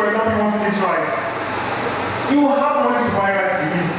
for example, you want to eat rice, you have money to buy rice to eat.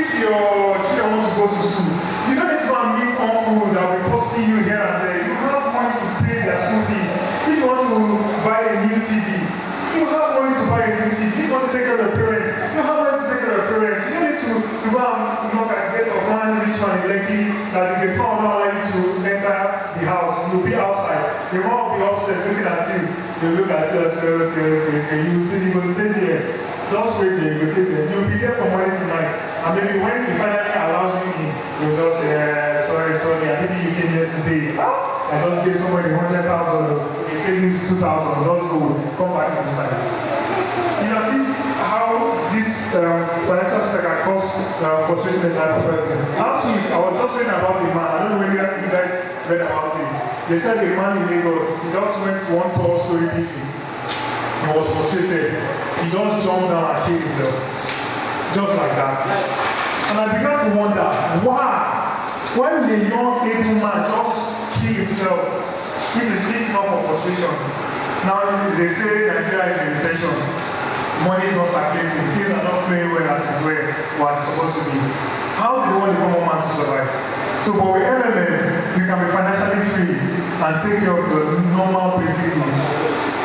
If your children want to go to school, you don't need to go and meet uncle that will be posting you here and there. You have money to pay their school fees. If you want to buy a new TV, you have money to buy a new TV. If you want to take care of your parents, you have money to take care of your parents. You don't need to go and knock at the gate of one rich man in Lekki that the gate man will not allow you to enter the house. You'll be outside. The man will be upstairs looking at you. They'll look at you and say, okay, you go stay there. Just wait there, you go stay there. You'll be there for morning tonight. And maybe when he finally allows you in, you'll just say, sorry, and maybe you came yesterday. I just gave somebody 100,000, you pay this 2,000, just go, come back this time. You can see how this financial sector can cause frustration in life of everything. Last week, I was just reading about a man, I don't know whether you guys read about it. They said a man in Lagos, he just went to one tall story building. He was frustrated. He just jumped down and killed himself. Just like that. And I began to wonder, why? When the young able man just killed himself, he is being up for frustration. Now they say Nigeria is in recession. Money is not circulating. Things are not playing well as it's supposed to be. How do you want the common man to survive? So, but with MMM, you can be financially free and take care of your normal basic needs.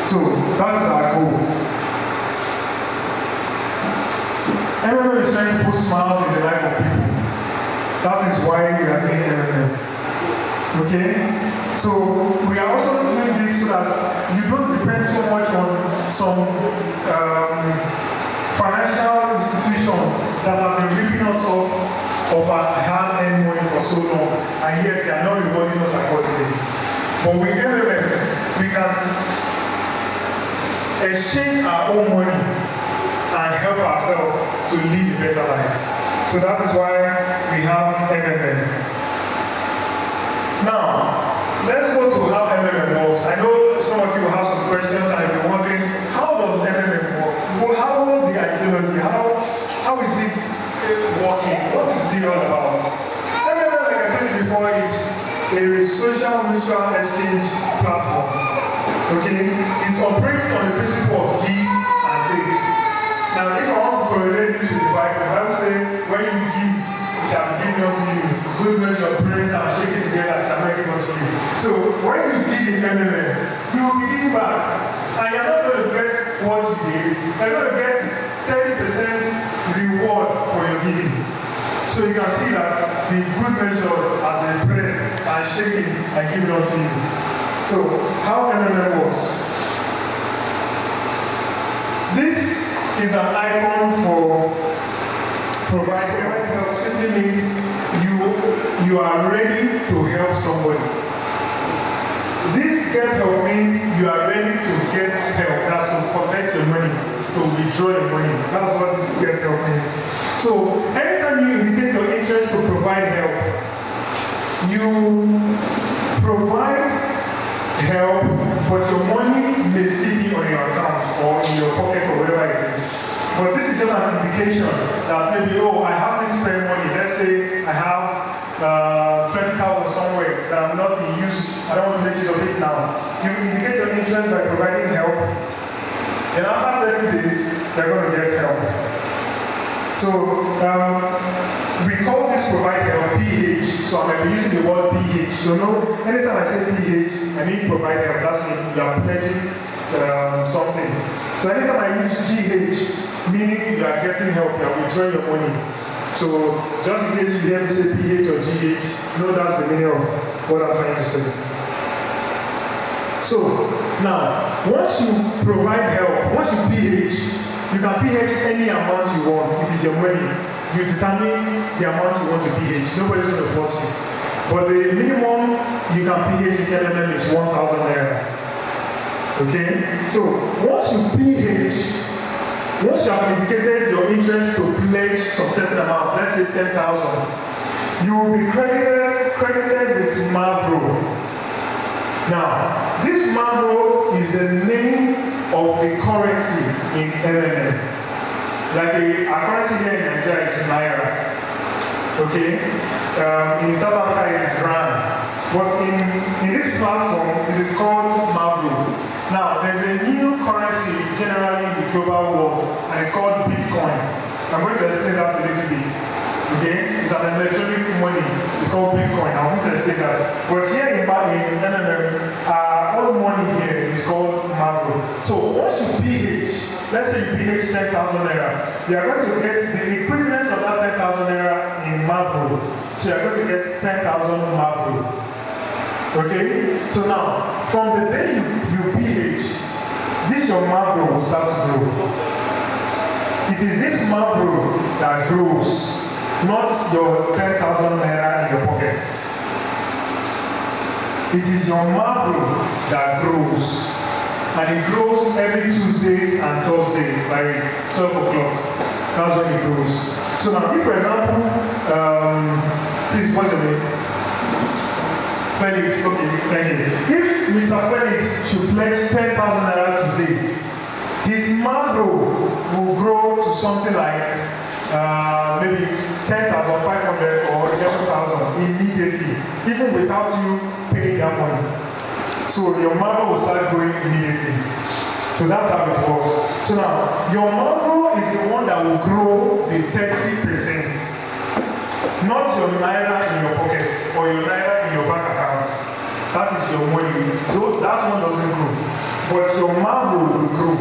So that is our goal. MMM is trying to put smiles in the life of people. That is why we are doing MMM. Okay? So we are also doing this so that you don't depend so much on some financial institutions that have been ripping us off of our hard-earned money for so long, and yet they are not rewarding us accordingly. But with MMM, we can exchange our own money and help ourselves to live a better life. So that is why we have MMM. Now, let's go to how MMM works. I know some of you have some questions and you're wondering, how does MMM work? Well, how was the ideology? How is it working? What is it all about? MMM, like I told you before, is a social mutual exchange platform. Okay? It operates on the principle of give and take. Now, if I want to correlate this with the Bible says, when you give, it shall be given unto you. Good measure, praise now, shake it together, it shall be given unto you. So, when you give in MMM, you will be giving back. And you're not going to get what you gave. You're going to get 30% reward for your giving. So you can see that the good measure has been pressed and shaken and given unto you. So, how MMM works? This is an icon for providing help. Simply means you are ready to help somebody. This get help means you are ready to get help. That's to collect your money, to withdraw your money. That's what this get help means. So anytime you indicate your interest to provide help, you provide help, but your money may still be on your account or in your pocket or wherever it is. But this is just an indication that maybe, I have this spare money. Let's say I have 20,000 somewhere that I'm not in use. I don't want to make use of it now. You indicate your interest by providing help. And after 30 days, they're going to get help. So we call this provide help PH. So I might be using the word PH. So no, anytime I say PH, I mean provide help. That's when you are pledging something. So anytime I use GH, meaning you are getting help, you are withdrawing your money. So just in case you hear me say PH or GH, know that's the meaning of what I'm trying to say. So now, once you provide help, once you PH, you can PH any amount you want. It is your money. You determine the amount you want to PH. Nobody's going to force you. But the minimum you can PH in MMM is 1,000 naira. Okay? So once you PH, once you have indicated your interest to pledge some certain amount, let's say 10,000, you will be credited with Mavro. Now, this Mavro is the name of a currency in MMM. Like our currency here in Nigeria is Naira. Okay? In South Africa it is Rand. But in this platform, it is called Mavro. Now, there's a new currency generally we global world, and it's called Bitcoin. I'm going to explain that a little bit. Okay? It's an electronic money. It's called Bitcoin. I'm going to explain that. But here in MMM, all money here is called Marvel. So once you PH, let's say you PH 10,000 naira, you are going to get the equivalent of that 10,000 naira in Marvel. So you are going to get 10,000 Marvel. Okay? So now, from the day you PH, this your Marvel will start to grow. It is this Marvel that grows, not your 10,000 naira in your pockets. It is your Marvel that grows. And it grows every Tuesdays and Thursday by 12 o'clock. That's when it grows. So now, if for example, please, what's your name? Felix, okay, thank you. If Mr. Felix should pledge 10,000 naira today, his Marvel will grow to something like maybe 10,500 or 11,000 immediately, even without you paying that money. So your Marvel will start growing immediately. So that's how it works. So now, your Marvel is the one that will grow the 30%. Not your Naira in your pocket or your Naira in your bank account. That is your money. That one doesn't grow. But your Marvel will grow.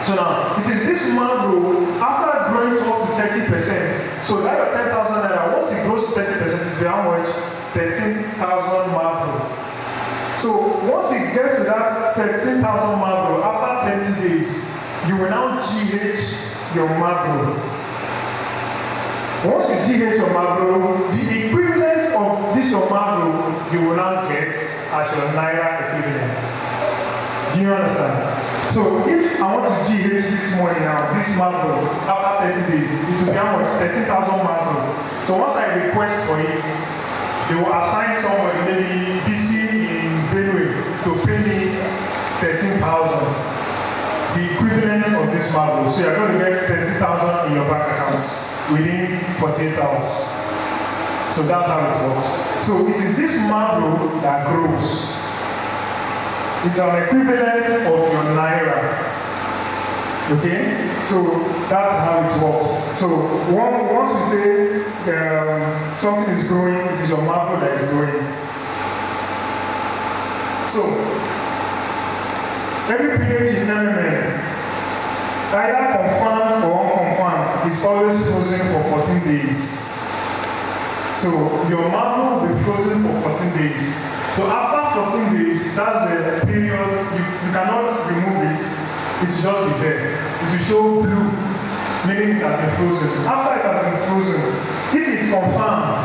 So now, it is this Marvel, after growing to up to 30%, so that your 10,000 naira, once it grows to 30%, it will be how much? 13,000 Marvel. So once it gets to that 13,000 Marvel, after 30 days, you will now GH your Marvel. Once you GH your Marvel, the equivalent of this your Marvel, you will now get as your Naira equivalent. Do you understand? So if I want to GH this money now, this Marvel, after 30 days, it will be how much? 13,000 Marvel. So once I request for it, they will assign somebody, maybe BC in Benue, to pay me 13,000. The equivalent of this Marvel. So you're going to get 30,000 in your bank account within 48 hours. So that's how it works. So it is this Marvel that grows. It's an equivalent of your Naira. Okay? So that's how it works. So once we say something is growing, it is your Marvel that is growing. So every page in MMM, either confirmed or unconfirmed, is always frozen for 14 days. So your Marvel will be frozen for 14 days. So after 14 days, that's the period, you cannot remove it. It will just be there. It will show blue, meaning it has been frozen. After it has been frozen, if it's confirmed,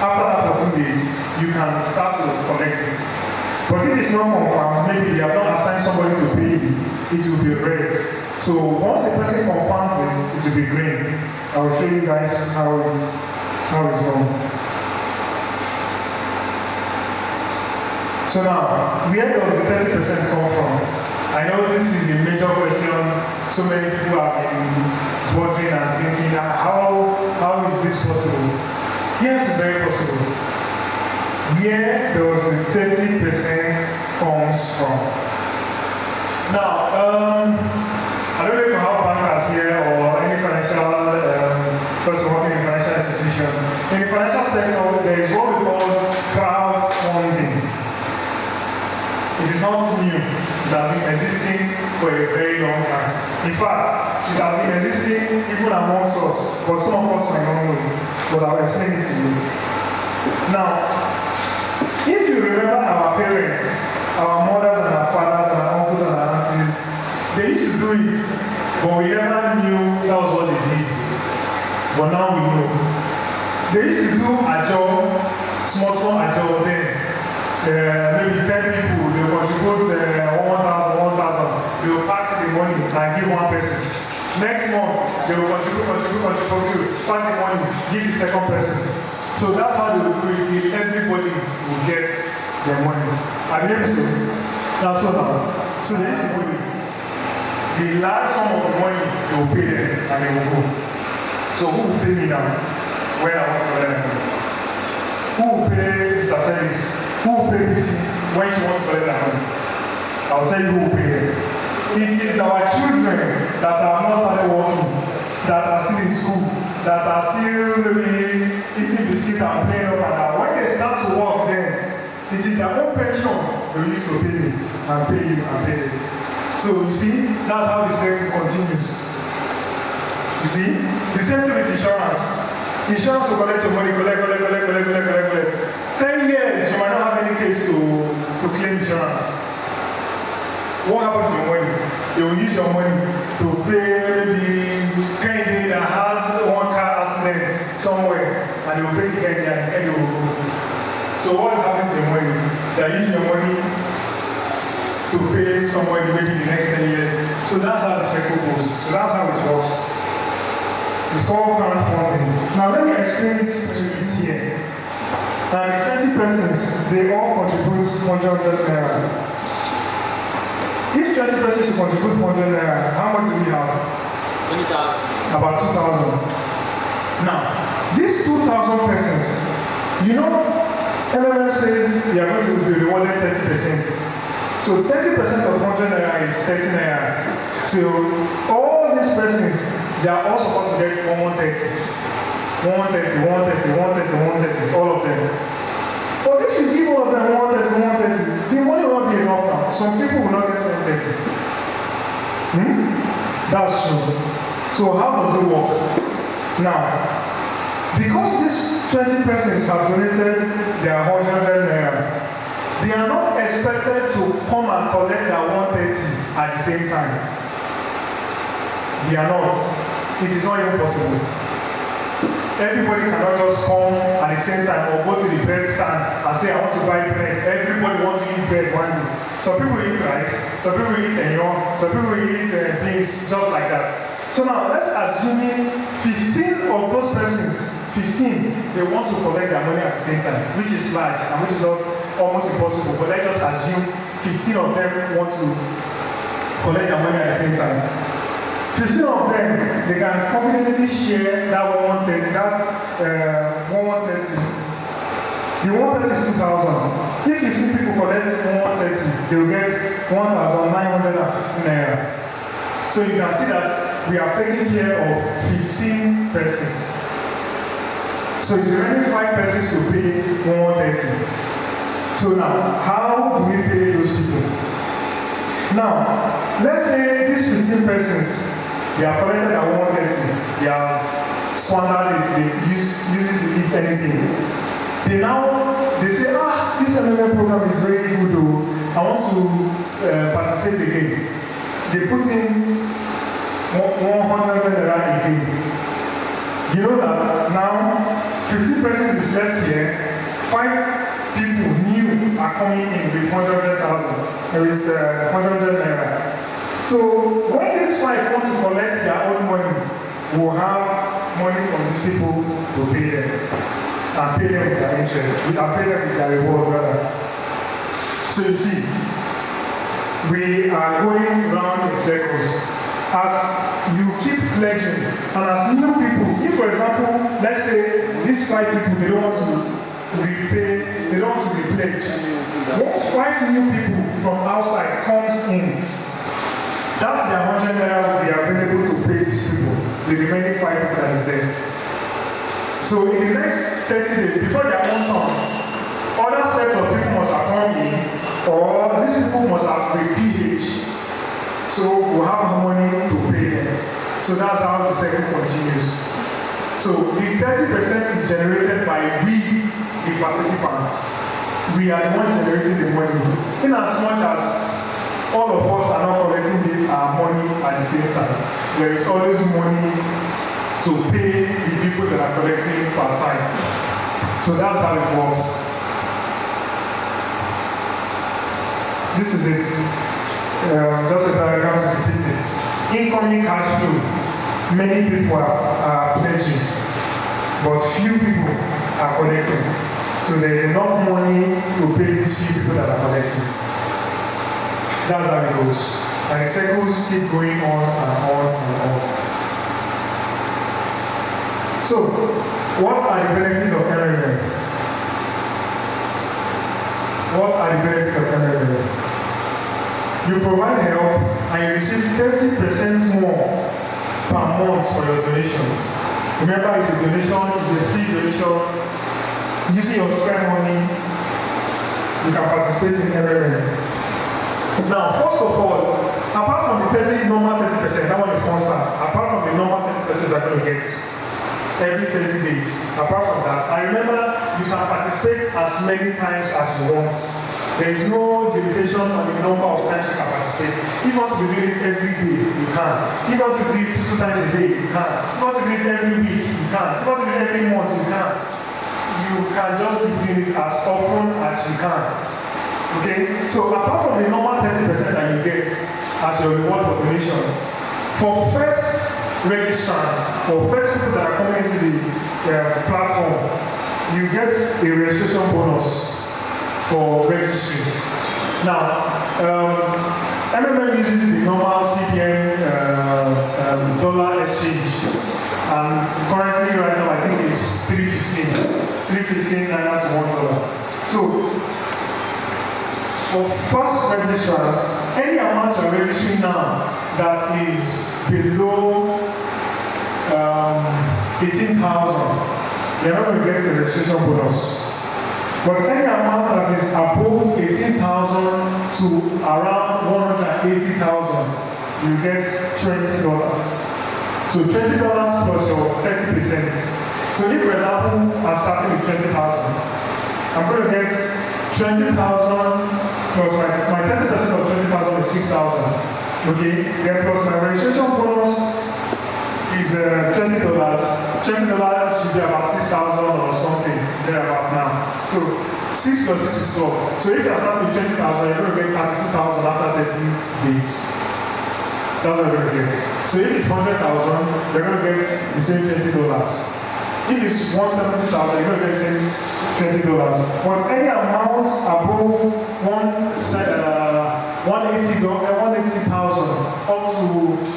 after that 14 days, you can start to collect it. But if it's not confirmed, maybe they have not assigned somebody to pay you, it will be red. So once the person confirms it, it will be green. I will show you guys how it's going. So now, where does the 30% come from? I know this is a major question. So many people have been wondering and thinking, how is this possible? Yes, it's very possible. Where does the 30% comes from? Now, I don't know if you have bankers here or any financial person working in a financial institution. In the financial sector, there is what we call crowdfunding. It is not new. It has been existing for a very long time. In fact, it has been existing even amongst us, but some of us might not know it. But I'll explain it to you. Now, if you remember our parents, our mothers and our fathers and our uncles and our aunties, they used to do it, but we never knew that was what they did. But now we know. They used to do a job, small job then. Maybe 10 people, they will contribute 1,000. They will pack the money and give one person. Next month, they will contribute, pack the money, give the second person. So that's how they will do it till everybody will get their money. I believe so. That's so now. So they used to do it. The large sum of the money, they will pay them and they will go. So who will pay me now when I want to collect money? Who will pay Mr. Felix? Who will pay BC when she wants to collect her money? I'll tell you who will pay them. It is our children that have not started working, that are still in school, that are still maybe eating biscuit and playing up and down. When they start to work, then it is their own pension they used to pay me and pay you and pay this. So you see, that's how the cycle continues. You see, the same thing with insurance. Insurance will collect your money, collect. 10 years, you might not have any case to claim insurance. What happens to your money? They will use your money to pay maybe Kennedy that had one car accident somewhere, and they will pay the Kennedy and Kennedy will go. So what's happening to your money? They are using your money to pay somebody maybe the next 10 years. So that's how the cycle goes. So that's how it works. It's called crowdfunding. Now let me explain it to you here. And the 20 persons, they all contribute 100 naira. If 20 persons should contribute 100 naira, how much do we have? 20,000. About 2,000. Now, these 2,000 persons, you know, MMM says they are going to be rewarded 30%. So 30% of 100 naira is 30 naira. So all these persons, they are all supposed to get 130. 130, all of them. But if you give all of them 130, the money won't be enough now. Some people will not get 130. That's true. So how does it work? Now, because these 20 persons have donated their 100 naira, they are not expected to come and collect their 130 at the same time. They are not. It is not even possible. Everybody cannot just come at the same time or go to the bread stand and say, I want to buy bread. Everybody wants to eat bread one day. Some people eat rice, some people eat enyo, some people eat beans, just like that. So now, let's assume 15 of those persons, 15, they want to collect their money at the same time, which is large and which is not almost impossible. But let's just assume 15 of them want to collect their money at the same time. 15 of them, they can confidently share that 130, that 130. The 130 is 2,000. If 15 people collect 130, they will get 1,950 naira. So you can see that we are taking care of 15 persons. So it's remaining 5 persons to pay 130. So now, how do we pay those people? Now, let's say these 15 persons, they are collected at 130, they have squandered it, they use it to eat anything. They say, this MMM program is very good though, I want to participate again. They put in 100 naira again. You know that now 50% is left here, 5 people new are coming in with 100,000, with 100 naira. So when these 5 want to collect their own money, we'll have money from these people to pay them. And pay them with their interest. We can pay them with their reward rather. So you see, we are going round in circles. As you keep pledging, and as new people, if for example, let's say these 5 people, they don't want to repay, they don't want to repledge. Once 5 new people from outside comes in, that's their 100 naira will be available to pay these people, the remaining 5 people that is there. So in the next 30 days, before their own turn, other sets of people must have come in, or these people must have PH. So we'll have money to pay them. So that's how the cycle continues. So the 30% is generated by we, the participants. We are the ones generating the money. In as much as all of us are not collecting our money at the same time, there is always money to pay the people that are collecting part time. So that's how it works. This is it. Just a diagram to depict it. Incoming cash flow. Many people are pledging, but few people are collecting. So there's enough money to pay these few people that are collecting. That's how it goes. And the cycles keep going on and on and on. So, what are the benefits of MMM? What are the benefits of MMM? You provide help and you receive 30% more month for your donation. Remember, it's a donation, it's a free donation. Using your spare money, you can participate in everything. Now, first of all, apart from the normal 30%, that one is constant. Apart from the normal 30% you're going to get every 30 days, apart from that, I remember you can participate as many times as you want. There is no limitation on the number of times you can participate. If you want to be doing it every day, you can. If you want to do it 2 times a day, you can. If you want to do it every week, you can. If you want to do it every month, you can. You can just be doing it as often as you can. Okay? So apart from the normal 30% that you get as your reward for donation, for first registrants, for first people that are coming into the platform, you get a registration bonus for registry. Now, MMM uses the normal CPN dollar exchange, and currently right now I think it's 315 naira to $1. So, for first registrants, any amount you're registering now that is below 18,000, you're not going to get the registration bonus. But any amount that is above 18,000 to around 180,000, you get $20. So $20 plus your 30%. So if, for example, I'm starting with 20,000, I'm going to get 20,000 plus my 30% of 20,000 is 6,000. Okay? Then plus my registration bonus is $20. $20 should be about 6,000 or something there about now. So 6 plus 6 is 12. So if you're starting with 20,000, you're going to get 32,000 after 30 days. That's what you're going to get. So if it's 100,000, you're going to get the same $20. If it's 170,000, you're going to get the same $20. But any amount above 180,000 up to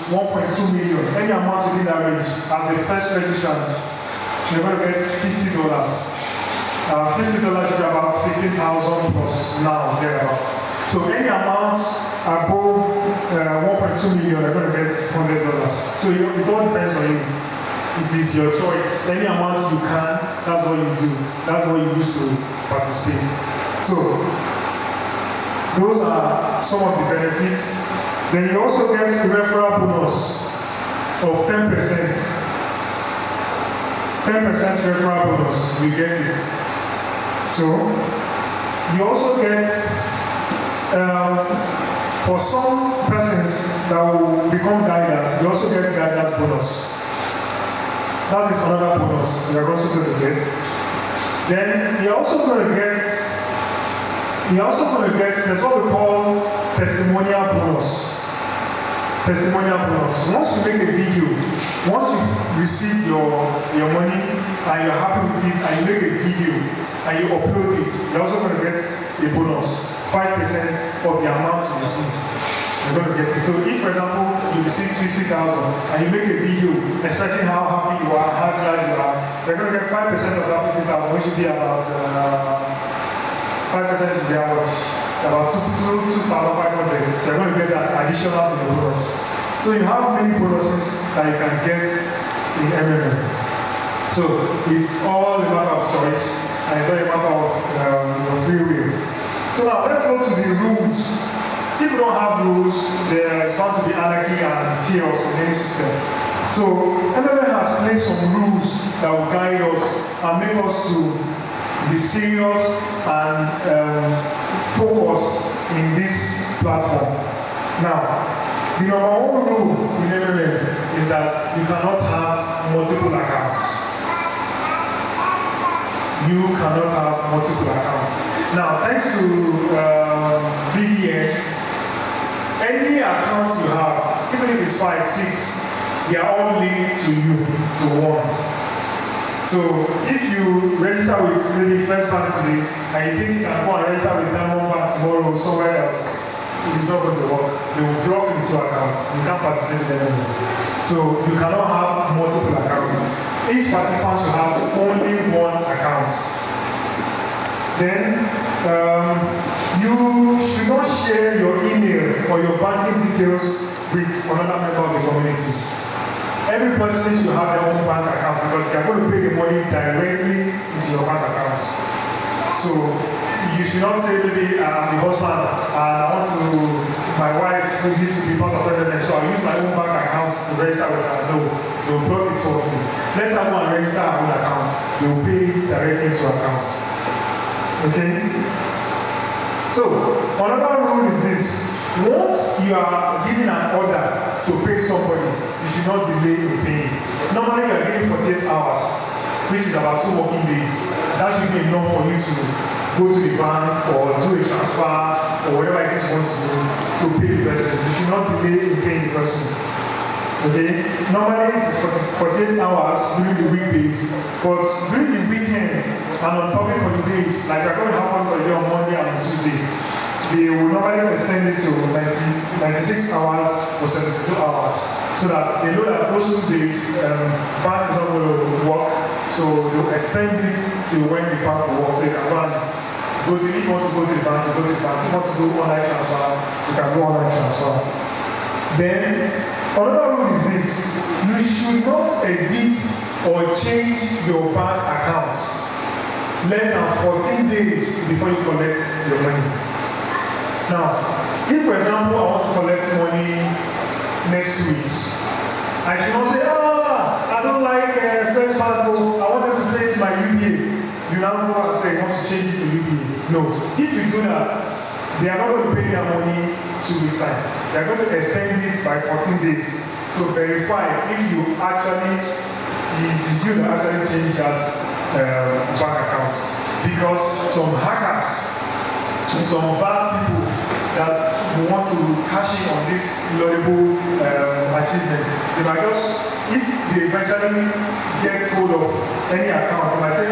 1.2 million, any amount within that range, as a first registrant, you're going to get $50. $50 should be about 15,000 plus now, thereabouts. So any amount above 1.2 million, you're going to get $100. So it all depends on you. It is your choice. Any amount you can, that's what you do. That's what you use to participate. So those are some of the benefits. Then you also get the referral bonus of 10%. 10% referral bonus, you get it. So you also get, for some persons that will become guiders, you also get guiders bonus. That is another bonus you're also going to get. Then you're also going to get, there's what we call testimonial bonus. Testimonial bonus. Once you make a video, once you receive your money and you're happy with it and you make a video and you upload it, you're also going to get a bonus, 5% of the amount you receive. You're going to get it. So if, for example, you receive 50,000 and you make a video expressing how happy you are, how glad you are, you're going to get 5% of that 50,000, which should be about 5% should be about 2,500. So you're going to get that additional to the bonus. So you have many bonuses that you can get in MMM. So it's all a matter of choice and it's all a matter of free will. So now let's go to the rules. If you don't have rules, there is bound to be anarchy and chaos in any system. So MMM has placed some rules that will guide us and make us to be serious and focus in this platform. Now, the number one rule in MMM is that you cannot have multiple accounts. You cannot have multiple accounts. Now, thanks to BDN, any account you have, even if it's 5, 6, they are all linked to you, to one. So if you register with maybe First Bank today, and you think you can go and register with Diamond Bank tomorrow or somewhere else, it is not going to work. They will block the two accounts. You can't participate in anything. So you cannot have multiple accounts. Each participant should have only one account. Then you should not share your email or your banking details with another member of the community. every person should have their own bank account because they are going to pay the money directly into your bank account. So you should not say maybe I'm the husband and I want to, my wife needs to be part of them, so I'll use my own bank account to register with her. No, they'll block it for me. Let her go and register her own account. They will pay it directly into her account. Okay? So, another rule is this. Once you are giving an order to pay somebody, you should not delay in paying. Normally you are giving 48 hours, which is about 2 working days. That should be enough for you to go to the bank or do a transfer or whatever it is you want to do to pay the person. You should not delay in paying the person. Okay? Normally it is 48 hours during the weekdays, but during the weekend and on public holidays, like we're going to happen today on Monday and on Tuesday, they will normally extend it to 96 hours or 72 hours so that they know that those 2 days bank is not going to work, so they'll extend it to when the bank will work. So you can go to, if you want to go to the bank, you go to the bank. If you want to do online transfer, you can do online transfer. Then another rule is this: you should not edit or change your bank account less than 14 days before you collect your money. Now, if for example I want to collect money next 2 weeks, I should not say, I don't like First Bank, I want them to pay it to my UBA. You now go and say you want to change it to UBA. No, if you do that, they are not going to pay their money 2 weeks time. They are going to extend this by 14 days to verify if you actually, it is you that actually changed that bank account. Because some hackers, some bad people that want to cash in on this laudable achievement, they might just, if they eventually get hold of any account, they might say,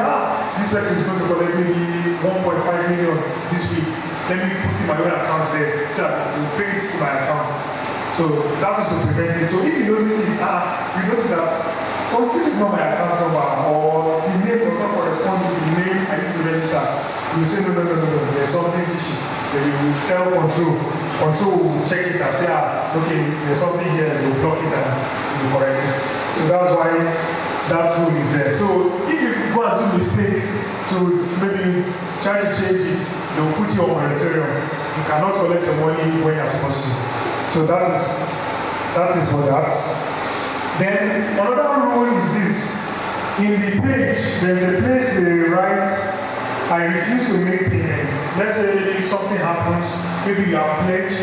this person is going to collect maybe 1.5 million this week. Let me put in my own account there. So you pay it to my account. So that is to prevent it. So if you notice it, you notice that so this is not my account number, or the name does not correspond to the name I need to register. You say no, there's something fishy. Then you will tell control. Control will check it and say, okay, there's something here, and you block it and you correct it. So that's why that rule is there. So if you go and do mistake to maybe try to change it, they will put you on moratorium. You cannot collect your money when you're supposed to. So that is for that. Then another rule is this. In the page, there's a place they write, I refuse to make payments. Let's say maybe something happens, maybe you are pledged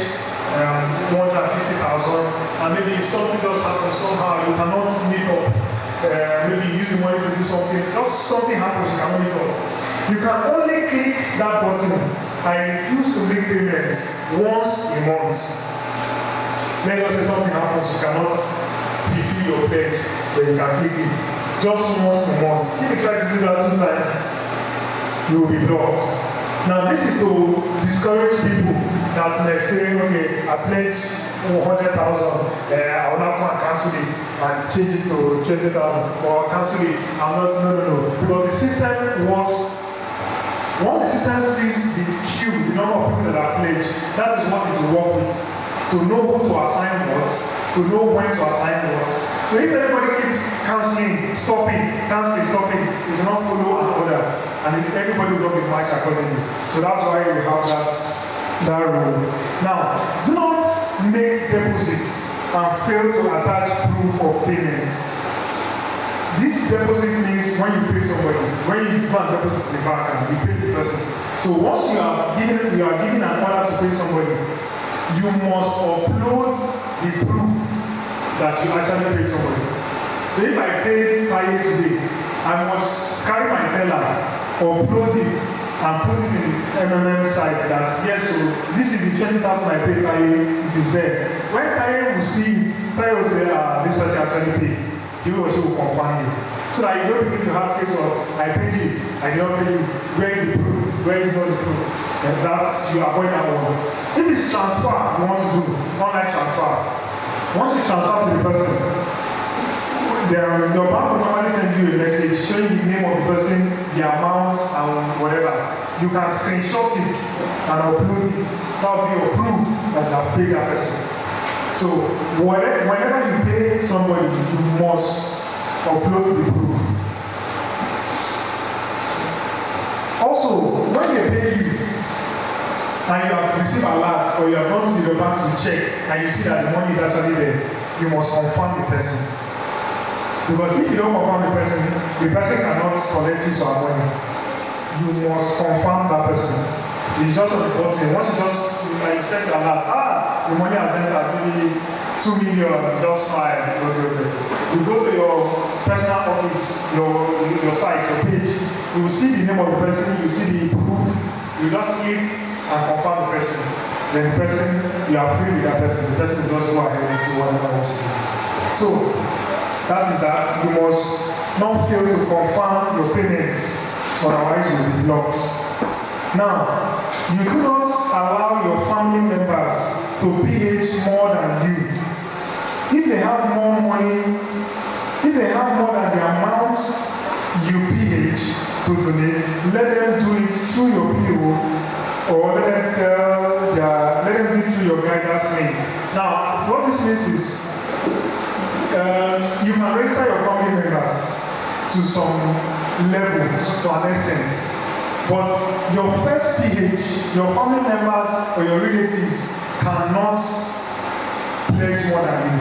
150,000, and maybe something does happen somehow, you cannot meet up. Maybe use the money to do something, just something happens, you cannot meet up. You can only click that button, I refuse to make payments, once a month. Let's just say something happens, you cannot fulfill your pledge, but you can click it just once a month. If you try to do that 2 times, you will be blocked. Now this is to discourage people that may say, okay, I pledged 100,000, I will now come and cancel it and change it to 20,000, or cancel it. I'm not, no. Because the system works. Once the system sees the queue, the number of people that are pledged, that is what it will work with. To know who to assign what, to know when to assign what. So if everybody keeps cancelling, cancelling, it will not follow an order, and everybody will not be matched accordingly. So that's why we have that rule. Now, do not make deposits and fail to attach proof of payment. This deposit means when you pay somebody, when you do an deposit in the bank and you pay the person. So once you are given an order to pay somebody, you must upload the proof that you actually paid somebody. So if I pay Taye today, I must carry my teller, upload it, and put it in this site that, yes, so this is the 20,000 I paid Taye, it is there. When Taye will see it, Taye will say, this person actually paid. He or she will confirm you. So that you don't begin to have case of, I paid you, I did not pay you, where is the proof, where is not the proof? And that's, you avoid that one. If it's transfer you want to do, online transfer, once you transfer to the person, your bank will normally send you a message showing the name of the person, the amount, and whatever. You can screenshot it and upload it. That will be your proof that you have paid that person. So whenever you pay somebody, you must upload the proof. Also, when they pay you and you have received alerts or you have gone to your bank to check and you see that the money is actually there, you must confirm the person. Because if you don't confirm the person cannot collect his or her money. You must confirm that person. It's just on the button. Once you just check the alert, the money has entered, maybe 2 million, just fine. You go to your personal office, your site, your page, you will see the name of the person, you see the proof, you just click and confirm the person. Then the person, you are free with that person. The person will just go ahead and do whatever wants to do. So, that is that. You must not fail to confirm your payments, otherwise you will be blocked. Now, you do not allow your family members to pH more than you. If they have more money, if they have more than the amount you pH to donate, let them do it through your PO or let them do it through your guidance link. Now, what this means is you can register your family members to some level, to an extent. But your first pH, your family members or your relatives cannot pledge more than you.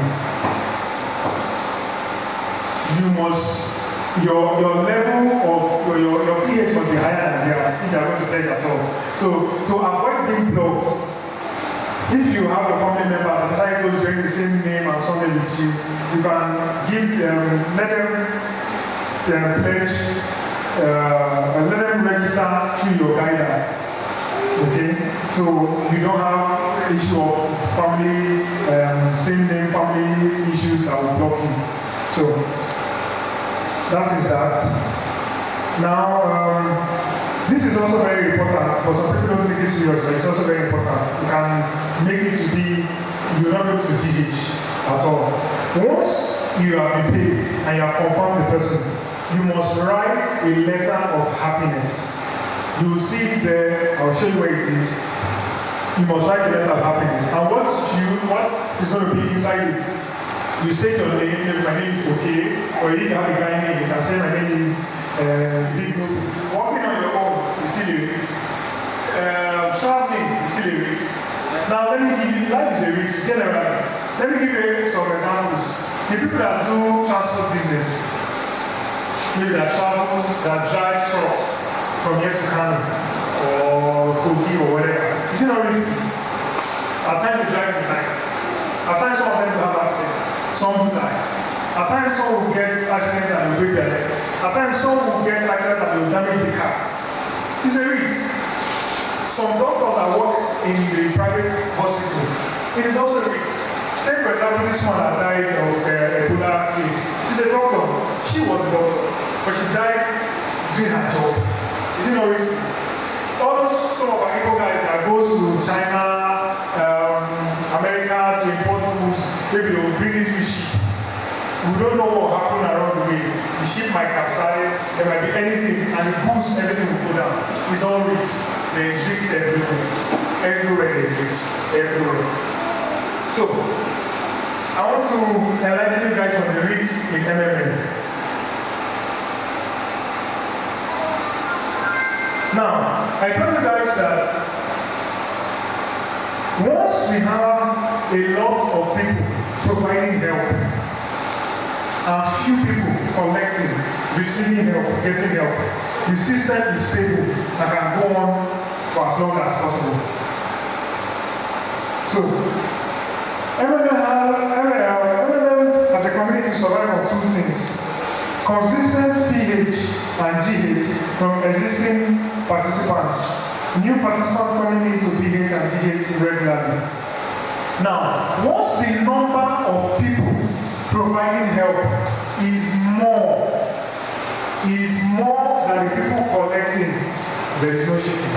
You must, your level of, your pH must be higher than theirs if you are going to pledge at all. So, to avoid being blocked, if you have your family members and like those bearing the same name and surname with you, you can give them, let them pledge, and let them register through your guider. Okay? So you don't have issue of family, same name family issues that will block you. So that is that. Now, this is also very important, but some people don't take it serious, but it's also very important. You can make it to be, you will not go to GH at all. Once you have been paid and you have confirmed the person, you must write a letter of happiness. You will see it there, I'll show you where it is. You must write a letter of happiness. And what is going to be inside it? You state your name, maybe my name is okay, or if you have a guy name, you can say my name is Big No. Walking on your own is still a risk. Traveling is still a risk. Now let me give you, life is a risk generally. Let me give you some examples. The people that do transport business, maybe that travels, that drive trucks from here to Kano or Kogi or whatever. Is it not risky? At times they drive at night. At times some of them will have accidents. Some will die. At times some will get accidents and will break their leg. At times some will get accidents and will damage the car. It's a risk. Some doctors that work in the private hospital, it is also a risk. Take for example this one that died of Ebola case. She's a doctor. She was a doctor, but she died doing her job. Is it not risky? All those some of our Igbo guys that goes to China, America to import goods, maybe they will bring it to ship. We don't know what will happen around the way. The ship might capsize, there might be anything, and the goods, everything will go down. It's all risk. There is risk everywhere. Everywhere there is risk. Everywhere. So, I want to enlighten you guys on the risk in MMM. Now, I told you guys that once we have a lot of people providing help, and few people collecting, receiving help, getting help, the system is stable and can go on for as long as possible. So, MMM as a community survive on two things: consistent pH and GH from existing participants, new participants coming into pH and GH regularly. Now, once the number of people providing help is more than the people collecting, there is no shaking.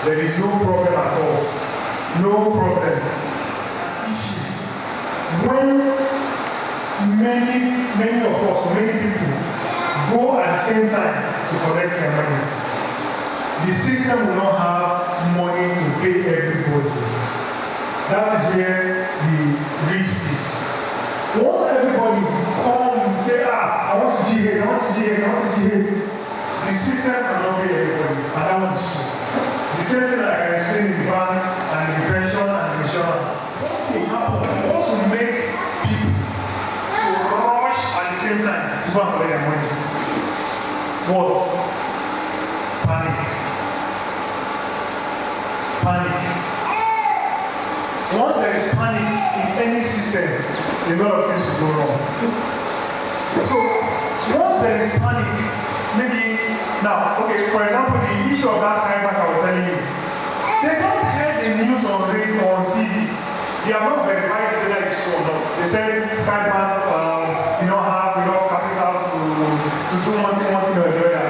There is no problem at all. No problem. When many of us, many people go at the same time to collect their money, the system will not have money to pay everybody. That is where reach this. Once everybody come and say, I want to GH, I want to GH, I want to GH, the system cannot be everybody, and that one is true. The same thing like I explained in the bank and the pension and the insurance. What will happen? It also make people to rush at the same time to go and collect their money. What? Panic. Panic. Once there is panic in any system, a lot of things will go wrong. So, once there is panic, maybe now, okay, for example, the issue of that Skybank I was telling you, they just heard the news on radio, on TV. They are not verified whether it's true or not. They said Skybank did not have enough capital to do one thing or the other.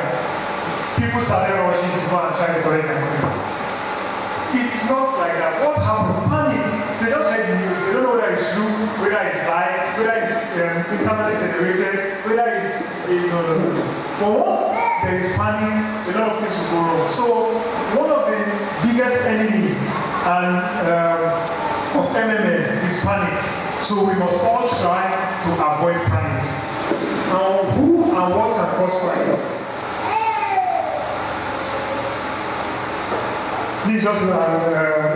People started rushing to go and try to collect their money. It's not like that. What happened? Panic. They just heard the news. They don't know whether it's true, whether it's lie, whether it's internally generated, whether it's no. But once there is panic, a lot of things will go wrong. So one of the biggest enemy of MMM is panic. So we must all try to avoid panic. Now, who and what can cause panic? This is just a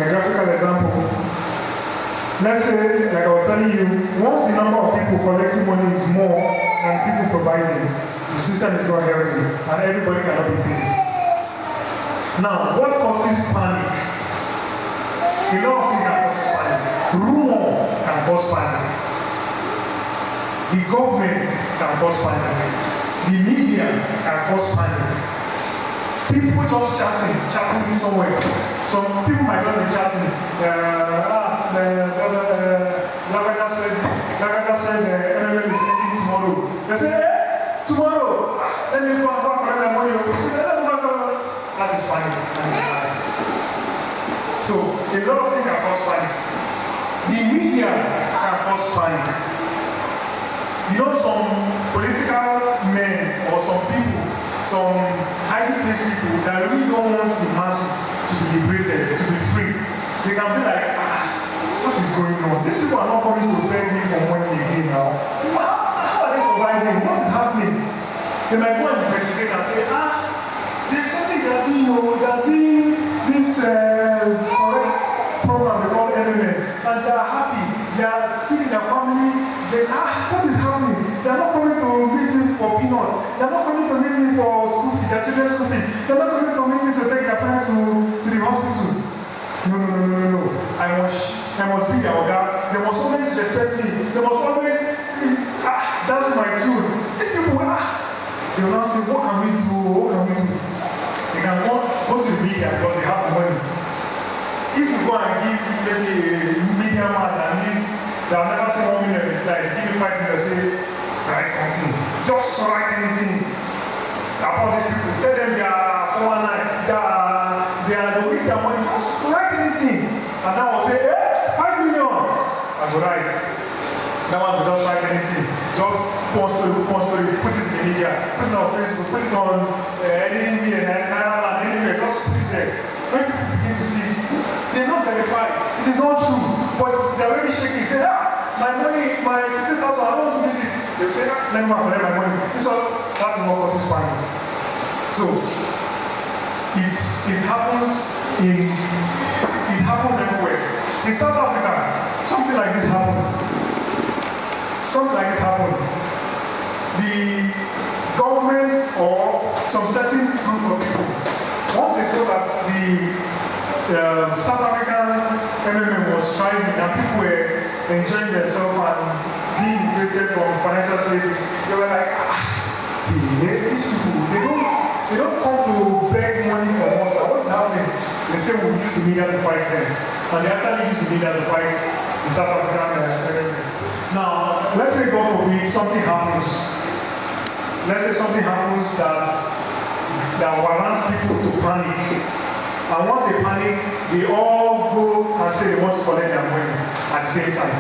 graphical example. Let's say, like I was telling you, once the number of people collecting money is more than people providing, the system is not healthy and everybody cannot be paid. Now, what causes panic? A lot of things can cause panic. Rumor can cause panic. The government can cause panic. The media can cause panic. People just chatting somewhere. Some people might just be chatting. Lagata said this. Lagata said MMM is ending tomorrow. They say, tomorrow, let me go and collect my money. That is panic. So, a lot of things can cause panic. The media can cause panic. You know, some political men or some people, some highly placed people that really don't want the masses to be liberated, to be free. They can be like, what is going on? These people are not coming to beg me for money again now. How are they surviving? What is happening? They might go and investigate and say, there's something they are doing, they are doing this correct program they call MMM, and they are happy. They are feeding their family. They what is happening? They are not coming to meet me for peanuts. They are not coming to meet me for school fees, their children's school fees. They are not coming to meet me to take their parents to the hospital. No. I must be their organ. They must always respect me. They must always that's my tune. These people they will not say, what can we do? They can go to the media because they have the money. If you go and give maybe a media man that needs, they have never seen 1 million in his life, give me 5 million, say, write something. Just write anything about these people. Tell them they are 419, they are the waste their money. Just write anything. And now I'll say, 5 million. I will write. That one will just write anything. Just post it, put it in the media, put it on Facebook, put it on any media, anywhere, just put it there. When people begin to see it, they're not verified. It is not true. But they're already shaking. Say, my money, my 50,000, I don't want to miss it. They will say, let me collect my money. That's what causes panic. So, it happens everywhere. In South Africa, something like this happened. The government or some certain group of people, once they saw that the South African MMM was thriving and people were enjoying themselves and being liberated from financial slavery, they were like, these people, they don't come to beg money from us. What is happening? They say we use the media to fight them. And they actually use the media to fight the South African MMM. Now, let's say God forbid something happens. Let's say something happens that warrants people to panic. And once they panic, they all go and say they want to collect their money at the same time.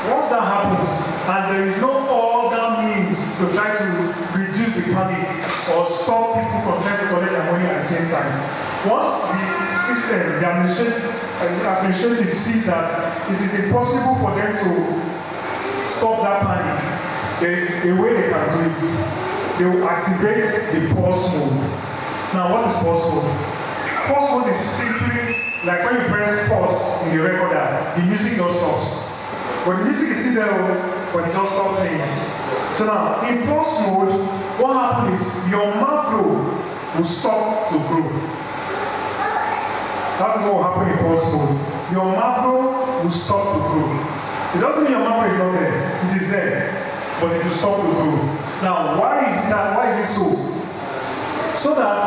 Once that happens, and there is no other means to try to reduce the panic or stop people from trying to collect their money at the same time, once the system, the administrative sees that it is impossible for them to stop that panic, there is a way they can do it. They will activate the pause mode. Now, what is pause mode? Pause mode is simply like when you press pause in the recorder, the music just stops. But the music is still there, but it just stops playing. So now, in pause mode, what happens is your macro will stop to grow. That is what will happen in pause mode. Your macro will stop to grow. It doesn't mean your macro is not there. It is there, but it will stop to grow. Now, why is that? Why is it so? So that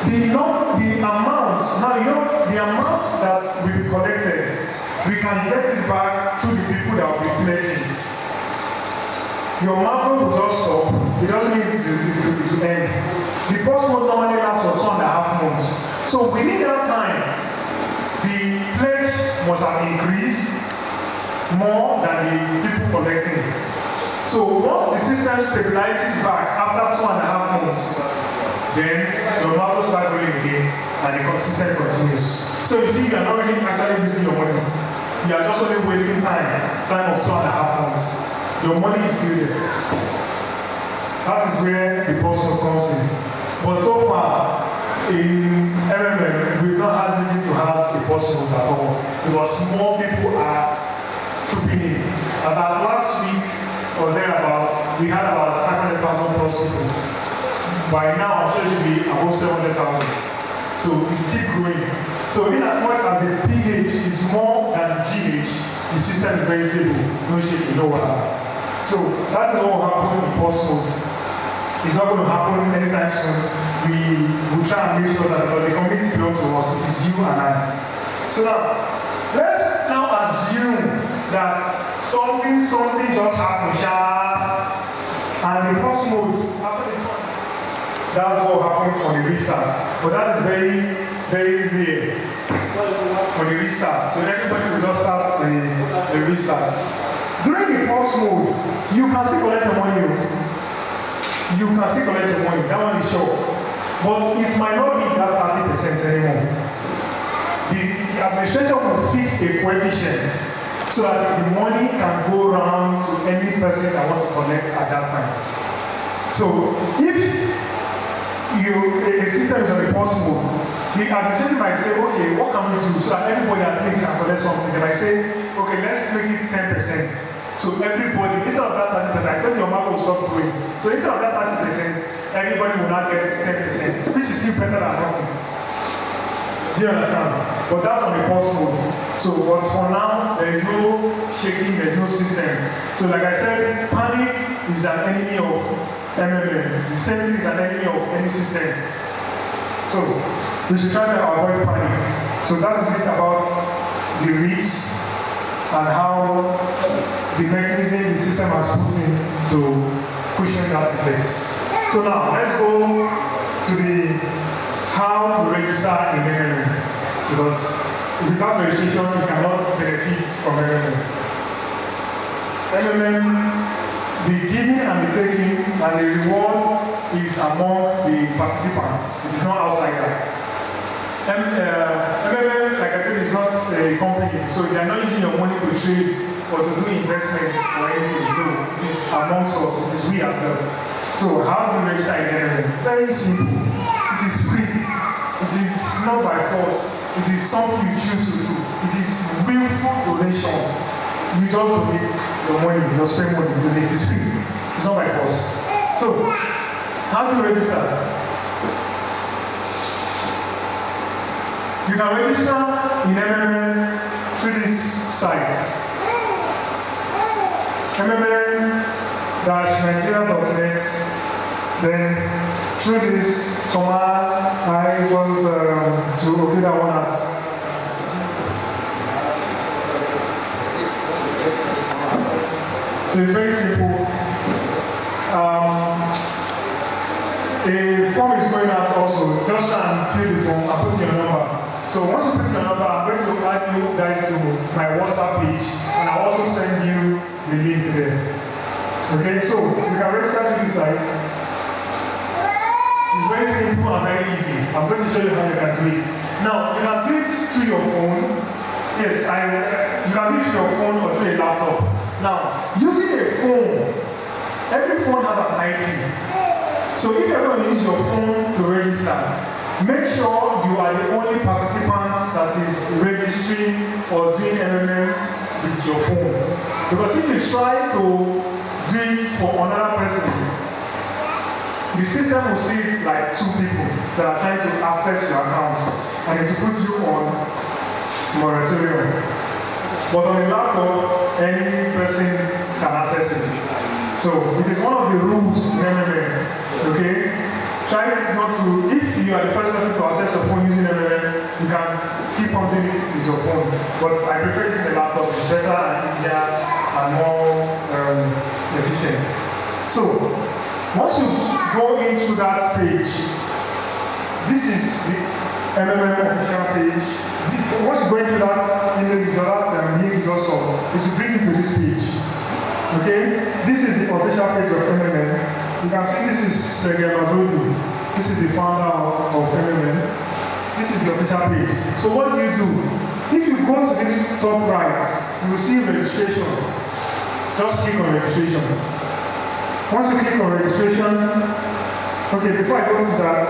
the amount, now you know, the amount that will be collected, we can get it back through the people that will be pledging. Your macro will just stop. It doesn't mean it to end. The pause mode normally lasts for 2.5 months. So within that time, the pledge must have increased more than the people collecting. So once the system stabilizes back after 2.5 months, then your macro starts growing again and the system continues. So you see, you are not really actually losing your money. You are just only wasting time of 2.5 months. Your money is still there. That is where the person comes in. But so far, in MMM, we've not had reason to have a person at all. Because more people are trooping in. As at last week or thereabouts, we had about 500,000 plus people. By now, I'm sure it should be above 700,000. So it's still growing. So in as much as the pH is more than the GH, the system is very stable. No shaking, no wahala. So that is what will happen in pause mode. It's not going to happen anytime soon. We will try and make sure that the community belongs to us. It is you and I. So now, let's now assume that something just happened, and the pause mode happened. That's what happened on the restart. But that is very, very rare on the restart. So everybody will just start the restart. During the pause mode, you can still collect your money. You can still collect your money. That one is sure. But it might not be that 30% anymore. The administration will fix a coefficient so that the money can go around to any person that wants to collect at that time. So if a system is on the pause mode, the administration might say, okay, what can we do so that everybody at least can collect something? They might say, okay, let's make it 10%. So everybody, instead of that 30%, I told you your market will stop growing. So instead of that 30%, everybody will not get 10%, which is still better than nothing. Do you understand? But that's on the pause mode. So, but for now, there is no shaking, there is no system. So like I said, panic is an enemy of MMM. The same thing is an enemy of any system. So, we should try to avoid panic. So that is it about the risks and how the mechanism the system has put in to cushion that effect. So now, let's go to the how to register in MMM. Because without registration, you cannot benefit from MMM. MMM, the giving and the taking and the reward is among the participants. It is not outside that. MMM, like I told you, is not a company, so they are not using your money to trade or to do investment or anything. No, it is amongst us, it is we ourselves. So how do you register in MMM? Very simple. It is free. It is not by force. It is something you choose to do. It is willful donation. You just donate your money, you spend money, you donate. It is free. It's not by force. So, how to register? You can register in MMM through this site. MMM-nigeria.net. Then through this command, I was to open that one at. So it's very simple. A form is going out also. Just try and fill the form and put your number. So once you put your number, I'm going to add you guys to my WhatsApp page, and I'll also send you the link there. Okay, so you can register to this site. It's very simple and very easy. I'm going to show you how you can do it. Now, you can do it through your phone. Yes, you can do it through your phone or through a laptop. Now, using a phone, every phone has an IP. So if you're going to use your phone to register, make sure you are the only participant that is registering or doing MMM with your phone. Because if you try to do it for another person, the system will see it like two people that are trying to access your account, and it will put you on moratorium. But on a laptop, any person can access it. So it is one of the rules in MMM. Okay? Try not to, if you are the first person to access your phone using MMM, you can keep on doing it with your phone. But I prefer using the laptop. It's better and easier and more efficient. So, once you go into that page, this is the MMM official page. Once you go into that email, link you just saw, it will bring you to this page. Okay? This is the official page of MMM. You can see this is Sergey Mavrodi. This is the founder of MMM. This is the official page. So what do? If you go to this top right, you will see registration. Just click on registration. Once you click on registration, okay, before I go to that,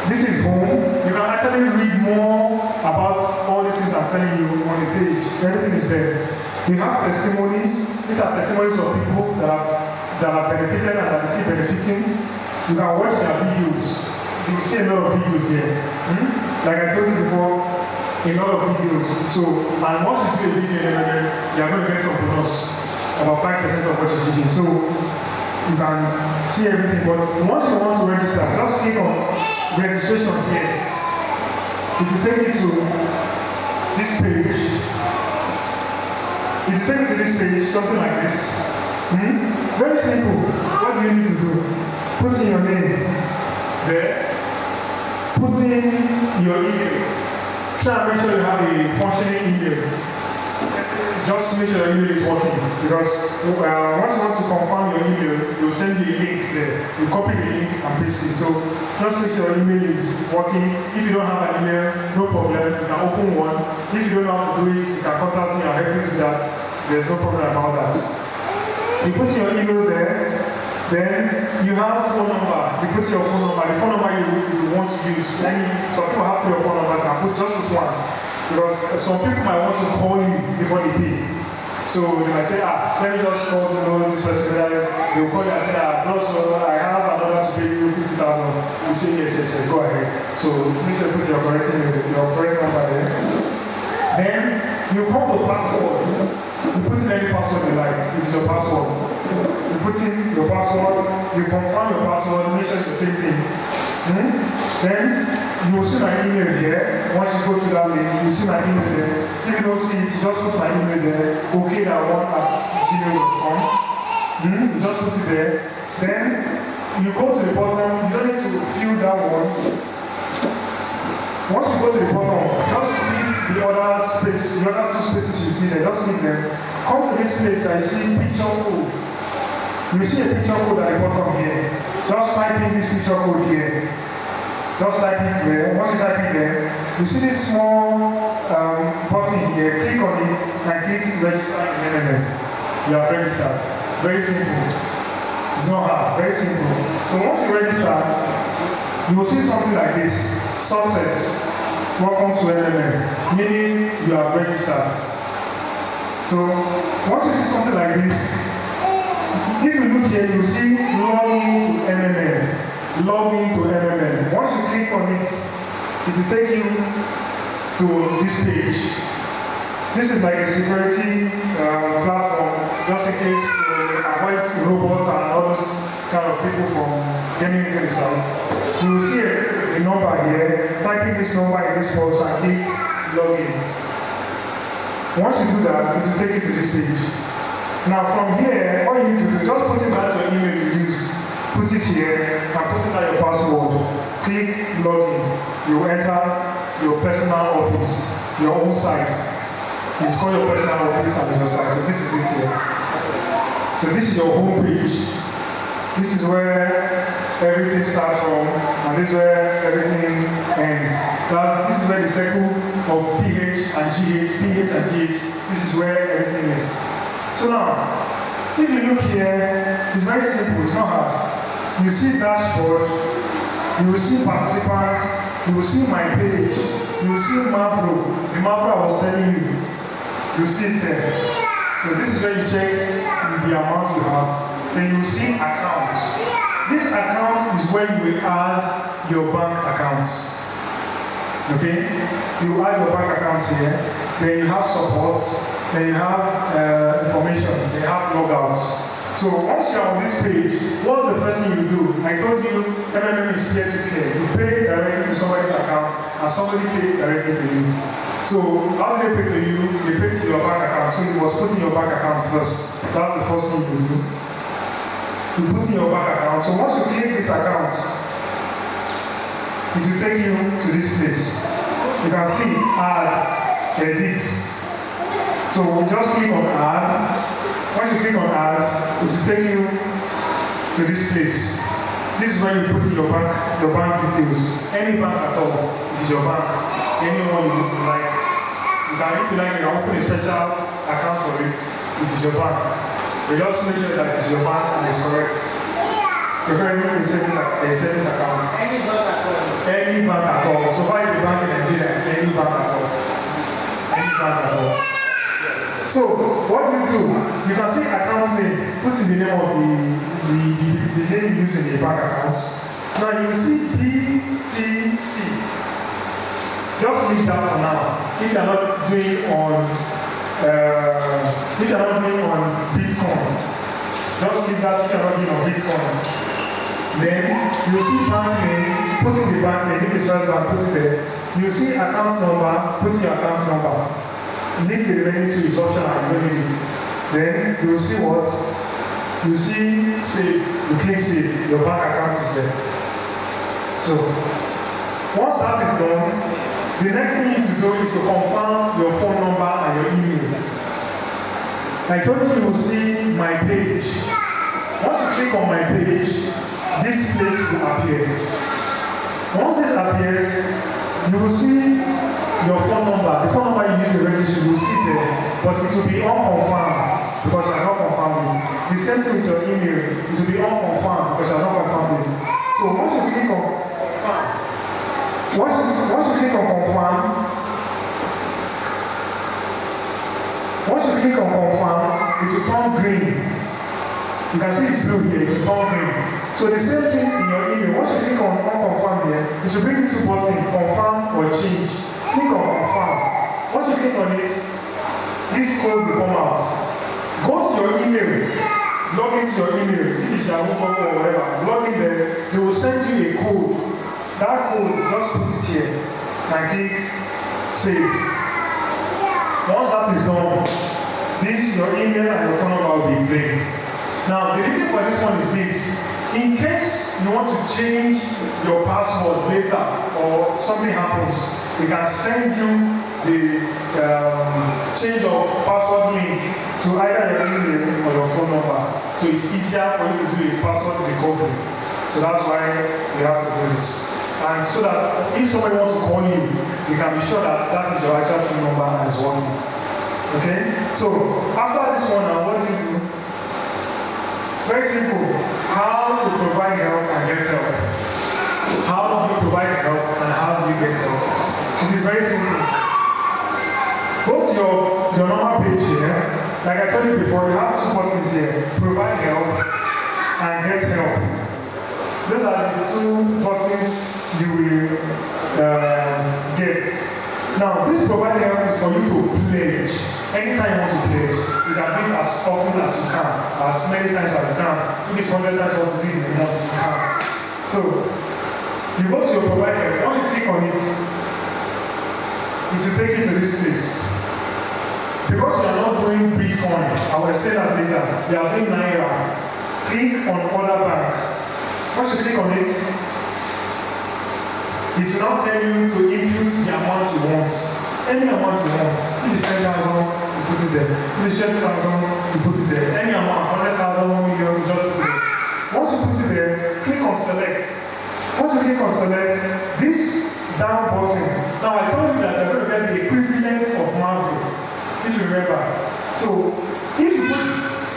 this is home. You can actually read more about all these things I'm telling you on the page. Everything is there. We have testimonies. These are testimonies of people that are benefited and that are still benefiting. You can watch their videos. You will see a lot of videos here. Like I told you before, a lot of videos. So, and once you do a video, you are going to get some bonus, about 5% of what you're doing. So, you can see everything. But once you want to register, just click on registration here. It will take you to this page. It will take you to this page, something like this. Very simple. What do you need to do? Put in your name there. Put in your email. Try and make sure you have a functioning email. Just make sure your email is working. Because once you want to confirm your email, you'll send you a link there. You copy the link and paste it. So just make sure your email is working. If you don't have an email, no problem. You can open one. If you don't know how to do it, you can contact me. I'll help you do that. There's no problem about that. You put your email there. Then you have phone number. You put your phone number. The phone number you want to use. Then some people have 3 or 4 numbers. And just put one. Because some people might want to call you before they pay. So they might say, let me just call to know this person. They will call you and say, so I have another to pay you 50,000. You say, yes, go ahead. So make sure you put your correct number there. Then you come to password. You put in any password you like. It is your password. You put in your password. You confirm your password. Make sure it's the same thing. Then you will see my email here. Once you go to that link, you will see my email there. If you don't see it, just put my email there. okaythat1@gmail.com. You just put it there. Then you go to the bottom. You don't need to fill that one. Once you go to the bottom, just leave the other space, the other 2 spaces you see there. Just leave them. Come to this place that you see picture code. You see a picture code at the bottom here. Just type in this picture code here. Just type it there. Once you type it there, you see this small button here. Click on it and click register in MMM. You have registered. Very simple. It's not hard. Very simple. So once you register, you will see something like this. Success. Welcome to MMM. Meaning you have registered. So once you see something like this, if you look here, you see login to MMM. Login to MMM. Once you click on it, it will take you to this page. This is like a security platform, just in case avoid robots and all those kind of people from getting into the site. You will see a number here. Type in this number in this box and click login. Once you do that, it will take you to this page. Now from here, all you need to do, just put in that your email you use. Put it here and put in your password. Click login. You enter your personal office, your own site. It's called your personal office and it's your site. So this is it here. So this is your home page. This is where everything starts from, and this is where everything ends. This is where the circle of pH and GH, this is where everything is. So now, if you look here, it's very simple, it's not hard. You see dashboard, you will see participants, you will see my page, you will see macro, the macro I was telling you. You see it there. So this is where you check the amount you have. Then you see accounts. This account is where you will add your bank accounts. Okay? You add your bank accounts here. Then you have supports. Then you have information. Then you have logouts. So once you're on this page, what's the first thing you do? I told you MMM is peer-to-peer. You pay directly to somebody's account and somebody pays directly to you. So how do they pay to you? They pay to your bank account. So you must put in your bank account first. That's the first thing you do. You put in your bank account. So once you click this account, it will take you to this place. You can see add, edit. So you just click on add. Once you click on add, it will take you to this place. This is where you put in your bank details. Any bank at all, it is your bank. Anyone you like. If you like, you can open a special account for it. It is your bank. You just make sure that it is your bank and it's correct. Preferably a savings account. Any bank at all. Any bank at all. So why is the bank in Nigeria? Any bank at all. Any bank at all. So what do? You can see account name. Put in the name of the name you use in the bank account. Now you see BTC. Just leave that for now. If you are not doing on Bitcoin, just leave that if you are not doing on Bitcoin. Then you see bank name, put in the bank name, if it's first bank, put it there. You see account number, put in your account number. Leave the remaining two is optional and you don't need it. Then you will see what? You see save, you click save, your bank account is there. So once that is done, the next thing you need to do is to confirm your phone number and your email. I told you will see my page. Once you click on my page, this place will appear. Once this appears, you will see your phone number. The phone number you use to register, you will see there, but it will be unconfirmed because you have not confirmed it. The same thing with your email, it will be unconfirmed because you have not confirmed it. So once you click on confirm, once you click on confirm, it will turn green. You can see it's blue here, it will turn green. So the same thing in your email, once you click on unconfirm here, it will bring you two buttons, confirm or change. Click on confirm. Once you click on it, this code will come out. Go to your email, log into your email, if it's Yahoo or whatever, log in there, they will send you a code. That code, just put it here and click save. Once that is done, your email and your phone number will be green. Now, the reason for this one is this. In case you want to change your password later or something happens, we can send you the change of password link to either your email or your phone number. So it's easier for you to do a password recovery. So that's why we have to do this. And so that if somebody wants to call you, you can be sure that that is your actual phone number and it's working. Okay? So after this one now, what do you do? Very simple. How to provide help and get help. How do you provide help and how do you get help? It is very simple. Go to your normal page here. Like I told you before, you have two buttons here. Provide help and get help. Those are the two buttons you will get. Now, this provide help is for you to pledge. Anytime you want to pledge, you can do it as often as you can, as many times as you can. If it's 100 times you want to do it in a month, you can. So, you go to your provide help. Once you click on it, it will take you to this place. Because you are not doing Bitcoin, I will explain that later. You are doing Naira. Click on other bank. Once you click on it will now tell you to input the amount you want. Any amount you want. If it's 10,000, you put it there. If it's 20,000, you put it there. Any amount, 100,000, 1 million, you just put it there. Once you put once you click on select, this down button, now I told you that you're going to get the equivalent of Marvel, if you remember. So if you put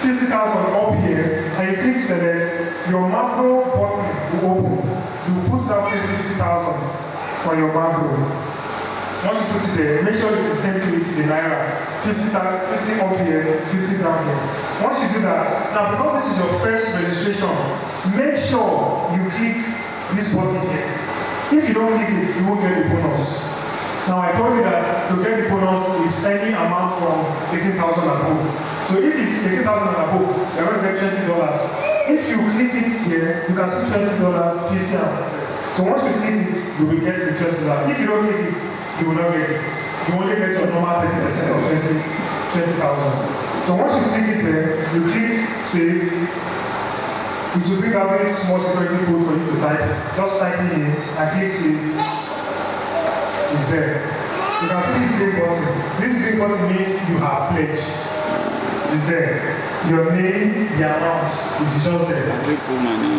50,000 up here and you click select, your Marvel button will open. You put that same 50,000 on your Marvel. Once you put it there, make sure it's the same thing with the Naira. 50 up here, 50 down here. Once you do that, now because this is your first registration, make sure you click this button here. If you don't click it, you won't get the bonus. Now I told you that to get the bonus is any amount from 18,000 above. So if it's 18,000 and above, you're going to get $20. If you click it here, you can see $20, 50 and 100. So once you click it, you will get the $20. If you don't click it, you will not get it. You only get your normal 30% of 20,000. So once you click it there, you click save. It will bring out this small security code for you to type. Just type it in and click save. It's there. You can see this green button. This green button means you have pledged. It's there. Your name, the amount, it's just there.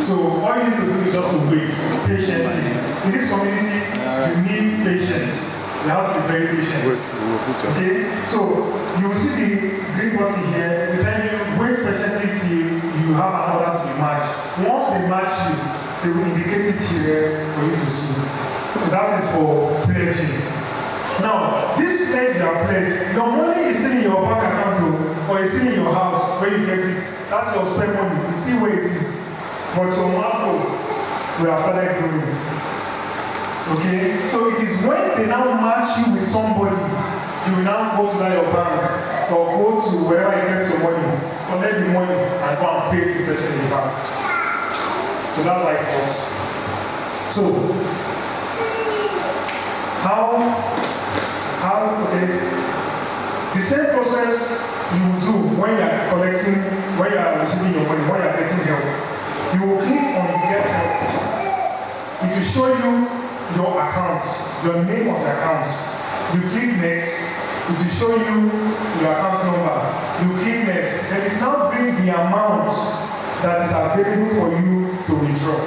So all you need to do is just to wait patiently. In this community, you need patience. You have to be very patient. Okay? So you will see the green button here to tell you wait patiently till you have an order to be matched. Once they match you, they will indicate it here for you to see. So that is for pledging. Now, this pledge you are pledged, your money is still in your bank account or it's still in your house where you get it. That's your spend money. It's still where it is. But your market will have started growing. Okay? So it is when they now match you with somebody, you will now go to that your bank or go to wherever you get your money, collect the money and go and pay to the person in the bank. So that's how it works. So, okay, the same process you will do when you are collecting, when you are receiving your money, when you are getting help. You will click on get help. It will show you your account, your name of the account. You click next, it will show you your account number. You click next, then it now bring the amount that is available for you to withdraw.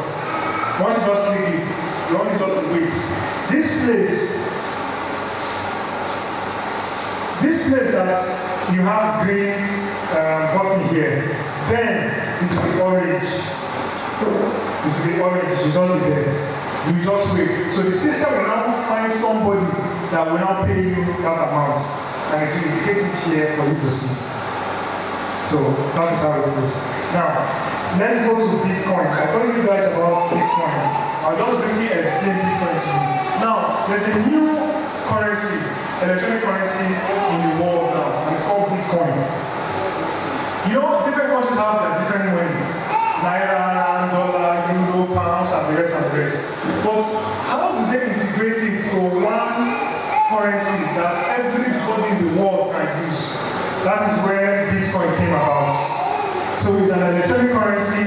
Once you just click it, you only just wait. This place that you have green button here, then it will be orange. It will be orange, it will not be there. You just wait. So the system will now find somebody that will now pay you that amount, and it will indicate it here for you to see. So that is how it is. Now, let's go to Bitcoin. I told you guys about Bitcoin. I'll just briefly explain Bitcoin to you. Now, there's a new currency, electronic currency in the world now, and it's called Bitcoin. You know, different countries have their different money. Naira, dollar, euro, pounds, and the rest. But how do they integrate it to one currency that everybody in the world can use? That is where Bitcoin came about. So it's an electronic currency.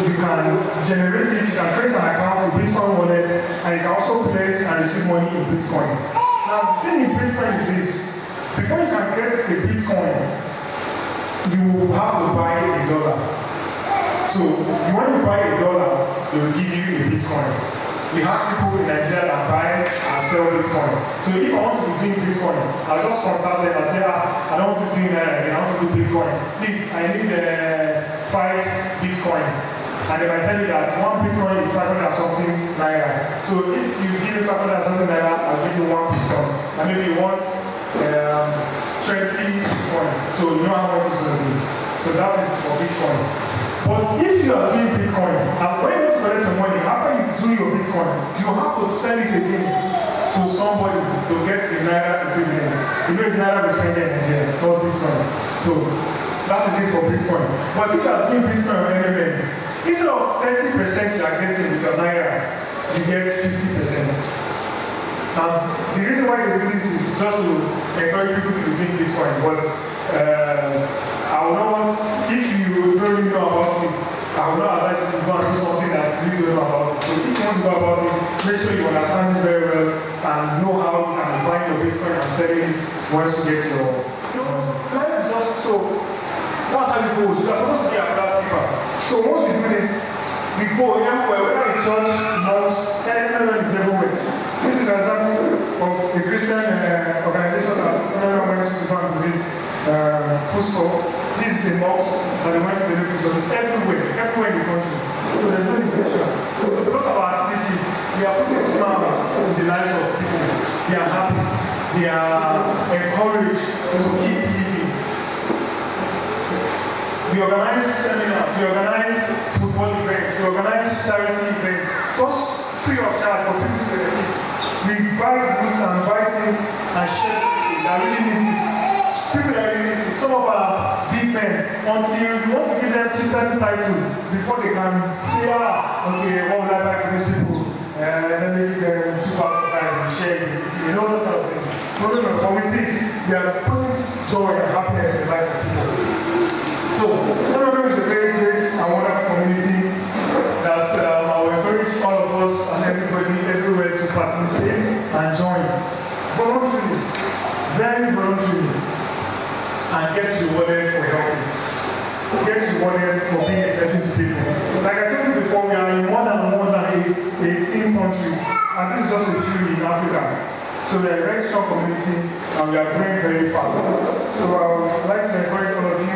You can generate it, you can create an account in Bitcoin wallet, and you can also pledge and receive money in Bitcoin. Now, the thing in Bitcoin is this. Before you can get a Bitcoin, you have to buy $1. So, when you buy $1, they will give you a Bitcoin. We have people in Nigeria that buy and sell Bitcoin. So if I want to be doing Bitcoin, I'll just contact them and say, I don't want to do that again, I want to do Bitcoin. Please, I need 5 Bitcoin. And if I tell you that 1 Bitcoin is 500 and something Naira. So if you give me 500 and something Naira, I'll give you 1 Bitcoin. And maybe you want 20 Bitcoin. So you know how much it's going to be. So that is for Bitcoin. But if you are doing Bitcoin, and when you want to collect your money, after you do your Bitcoin, you have to sell it again to somebody to get the Naira equivalent. You know it's Naira we spend in Nigeria, not Bitcoin. So that is it for Bitcoin. But if you are doing Bitcoin or NMN, instead of 30% you are getting with your Naira, you get 50%. Now, the reason why they do this is just to encourage people to be doing Bitcoin, but I will not, if you don't really know about it, I will not advise you to go and do something that you really don't know about it. So if you want to go about it, make sure you understand this very well and know how you can buy your Bitcoin and sell it once you get your life is just so that's how it goes. You are supposed to be a class keeper. So once we do this, We go everywhere, whether in church, mosque, everywhere is everywhere. This is an example of a Christian organization that everyone went to go and donate food store. This is a mosque that they went to donate food store. It's everywhere in the country. So there's no inflation. So because of our activities, we are putting smiles in the lives of people. They are happy. They are encouraged to keep living. We organize seminars, we organize football events, we organize charity events, just free of charge for people to benefit. We buy goods and buy things and share to people that really need it. People that really need it. Some of our big men, until we want to give them chieftaincy title before they can say, okay, what would I buy for these people? And then they give them 2,000 and share, you know, those kind of things. But with this, we are putting joy and happiness in the life of people. So, Honorable is a very great and wonderful community that I will encourage all of us and everybody everywhere to participate and join. Voluntarily, very voluntarily, and get rewarded for helping. Get rewarded for being a blessing to people. Like I told you before, we are in more than 18 countries, and this is just a few in Africa. So we are a very strong community and we are growing very fast. So I would like to encourage all of you to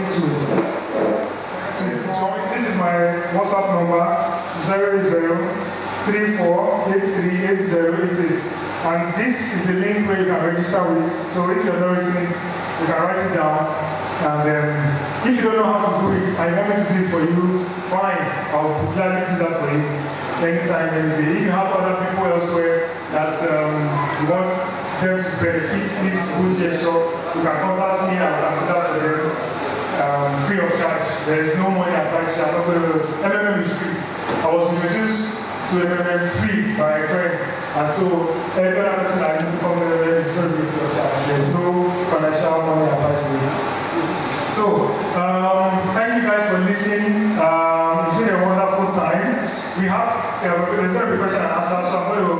join. This is my WhatsApp number 0034838088. And this is the link where you can register with. So if you're not writing it, you can write it down. And if you don't know how to do it and you want me to do it for you, fine. I'll gladly do that for you. Anytime, any day. If you have other people elsewhere that you want them to benefit this good gesture, you can contact me and I will do that for them free of charge. There is no money attached. MMM is free. I was introduced to MMM free by a friend, and so every other person that needs to come to MMM is going to be free of charge. There is no financial money attached to it. So, thank you guys for listening. It's been a wonderful time. We have, there's going to be question and answer, so I'm going to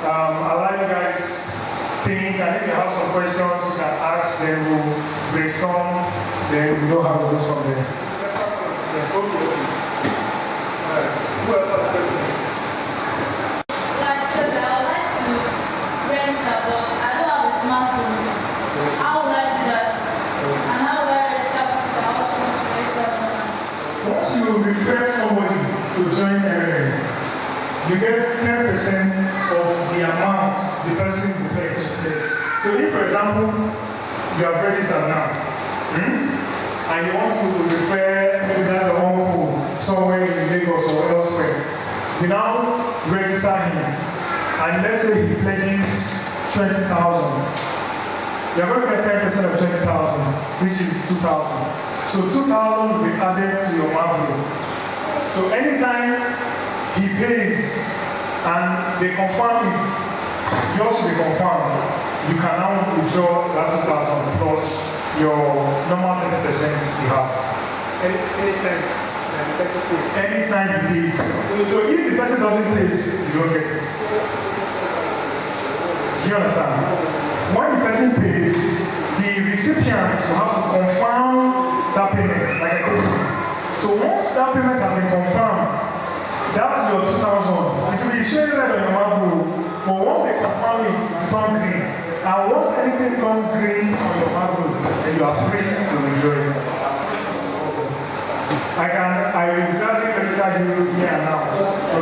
allow you guys think, and if you have some questions, you can ask, then we'll brainstorm, then we know how it goes from there. Yes, okay. Alright, who else has a question? I would like to register, but I don't have a smartphone. How would I do that? And how would I register if I also want to register? Once you refer somebody to join MMM, you get 10% of the amount the person should pay. So if, for example, you are registered now, and you want to refer maybe that's your uncle somewhere in Lagos or elsewhere, you now register him, and let's say he pledges 20,000. You are going to get 10% of 20,000, which is 2,000. So 2,000 will be added to your monthly. So anytime he pays and they confirm it, yours will be confirmed. You can now withdraw that 2,000 plus your normal 30% you have. Anytime he pays. So if the person doesn't pay, you don't get it. Do you understand? When the person pays, the recipients will have to confirm that payment, like I told you. So once that payment has been confirmed, that's your 2,000. It will be shaded on your marble, but once they confirm it, it turns green. And once anything turns green on your marble, then you are free to enjoy it. I will gladly register you here and now.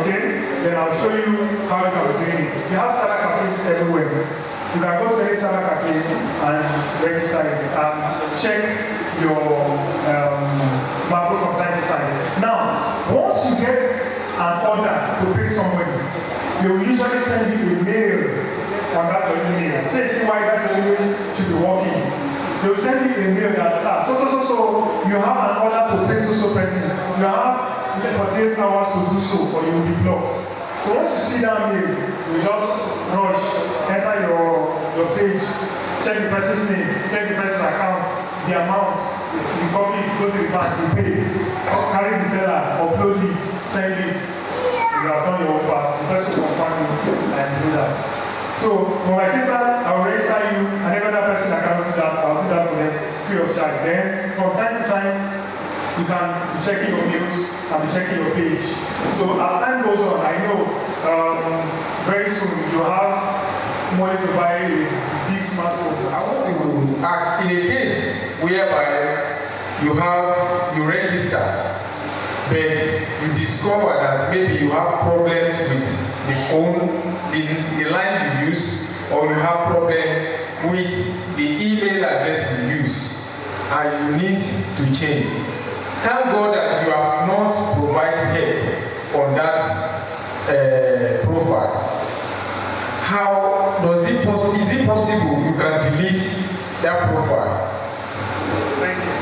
Okay? Then I'll show you how you can be doing it. We have cyber cafes everywhere. You can go to any cyber cafe and register it and check your marble from time to time. Now, once you get an order to pay somebody, they will usually send you a mail on that your email. So you see why that your email should be working. They will send you a mail that so you have an order to pay so person. You have 48 hours to do so, or you will be blocked. So once you see that mail, you just rush, enter your page, check the person's name, check the person's account, the amount, you copy it, go to the bank, you pay, carry the teller, upload it, send it. You have done your own part. The person will confirm you and do that. So for my sister, I will register you, and every other person that cannot do that, I will do that for them free of charge. Then from time to time, you can be checking your news and be checking your page. So as time goes on, I know very soon you have money to buy a big smartphone. I want to ask, in a case whereby you registered, but you discover that maybe you have problems with the phone, the line you use, or you have problem with the email address you use, and you need to change. Thank God that you have not provided help on that profile. How does it is it possible you can delete that profile? Thank you.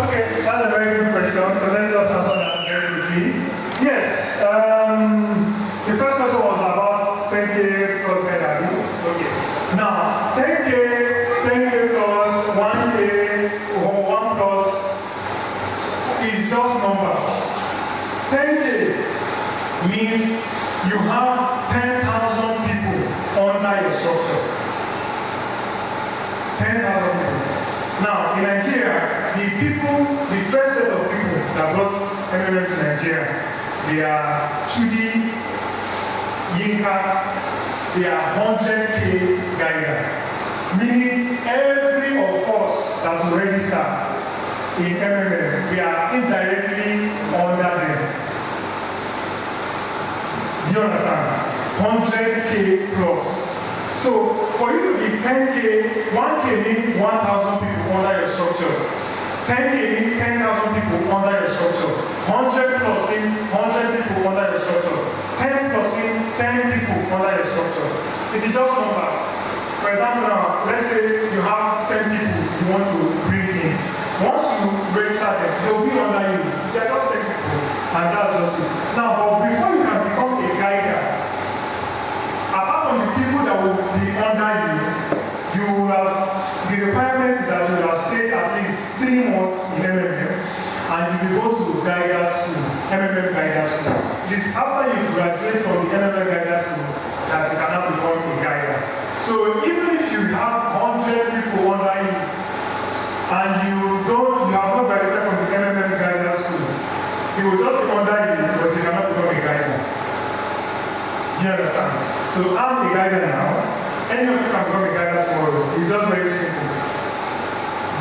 Okay, that's a very good question. So let me just answer that very quickly. Yes, the first question was about 10K plus medal. Okay. Now, 10K plus 1K or 1 plus is just numbers. 10K means you have 10,000 people under your structure. 10,000 people. Now, in Nigeria, the first set of people that brought MMM to Nigeria, they are Chudi, Yinka, they are 100K guidelines. Meaning every of us that will register in MMM, we are indirectly under them. Do you understand? 100K plus. So for you to be 10K, 1K means 1,000 people under your structure. 10K means 10,000 people under your structure. 100 plus means 100 people under your structure. 10 plus means 10 people under your structure. It is just numbers. For example now, let's say you have 10 people you want to bring in. Once you register them, they will be under you. They are just 10 people. And that's just it. Now, but before you can become a guider, apart from the people that will be under you, you will have, the requirement is that you will have stayed at least 3 months in MMM and you will go to guidance school, MMM guidance school. It is after you graduate from the MMM guidance school that you cannot become a guider. So even if you have 100 people under you and you have not graduated from the MMM guidance school, they will just be under you, but you cannot become a guider. Do you understand? So I'm a guider now. Any of you can become a guider tomorrow. It's just very simple.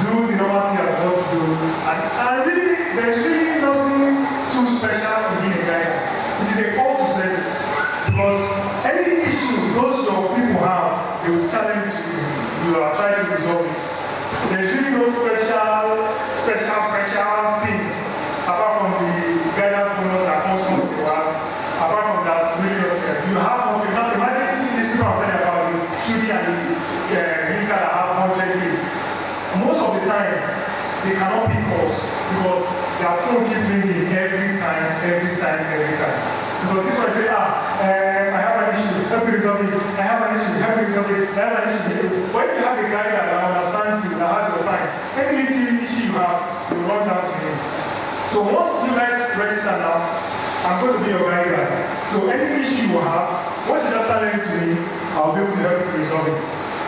Do the normal thing you're supposed to do. And really, there's really nothing too special in being a guider. It is a call to service. Because any issue those your people have, they will challenge you. You are trying to resolve it. There's really no special thing apart from the guidance bonus that comes once in a while. Apart from that, really nothing else. You have no people. Now imagine these people I'm telling you about, the Chudi and the Yinka that have 100K. Most of the time, they cannot pick calls because their phone keeps ringing every time. Because this one say, I have an issue, help me resolve it. I have an issue, help me resolve it. I have an issue. But if you have a guy that understands you, that has your time, any little issue you have, you run down to him. So once you guys register now, I'm going to be your guide. So any issue you have, once you just challenge it to me, I'll be able to help you to resolve it.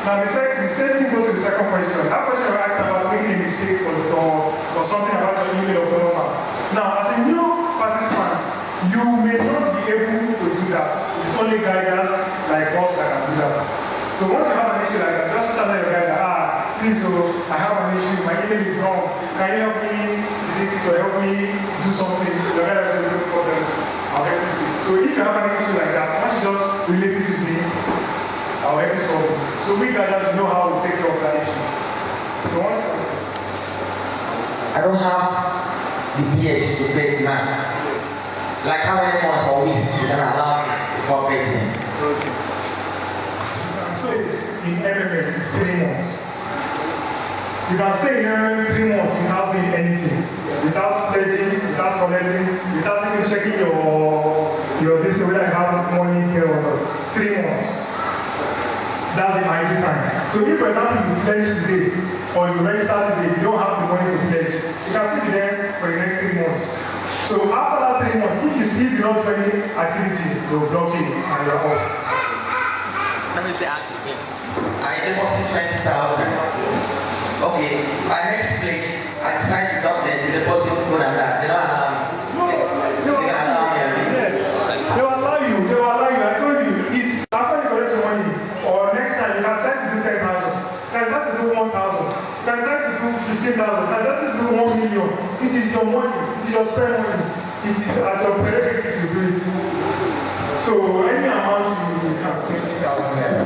Now the same thing goes to the second question. That question was asked about making a mistake or something about your email or phone number. Now as a new participant, you may not be able to do that. It's only guidance like us that can do that. So once you have an issue like that, just challenge your guide that, please, I have an issue, my email is wrong. Can you help me delete it or help me do something? Your guide will say, no problem, I'll help you do it. So if you have an issue like that, once you just relate it to me, I'll help you solve it. So we guiders know how to take care of that issue. So once I don't have the PS to pay now. Like how many months or weeks you can allow me before paying? okay. So in MMM, it's 3 months. You can stay in MMM 3 months without doing anything. Without pledging, without collecting, without even checking your this whether you have money here or not. 3 months. That's the ideal time. So if, for example, you pledge today or you register today, you don't have the money to pledge, you can still be there for the next 3 months. So after that 3 months, if you still do not do any activity, they will block you and you're off. How much they ask again? I deposit 20,000. Okay, my next place, I decide to dump the deposit more than that. 20,000, has nothing to do with 1 million. It is your money, it is your spare money. It is at your prerogative to do it. So any amount you can 20,000 naira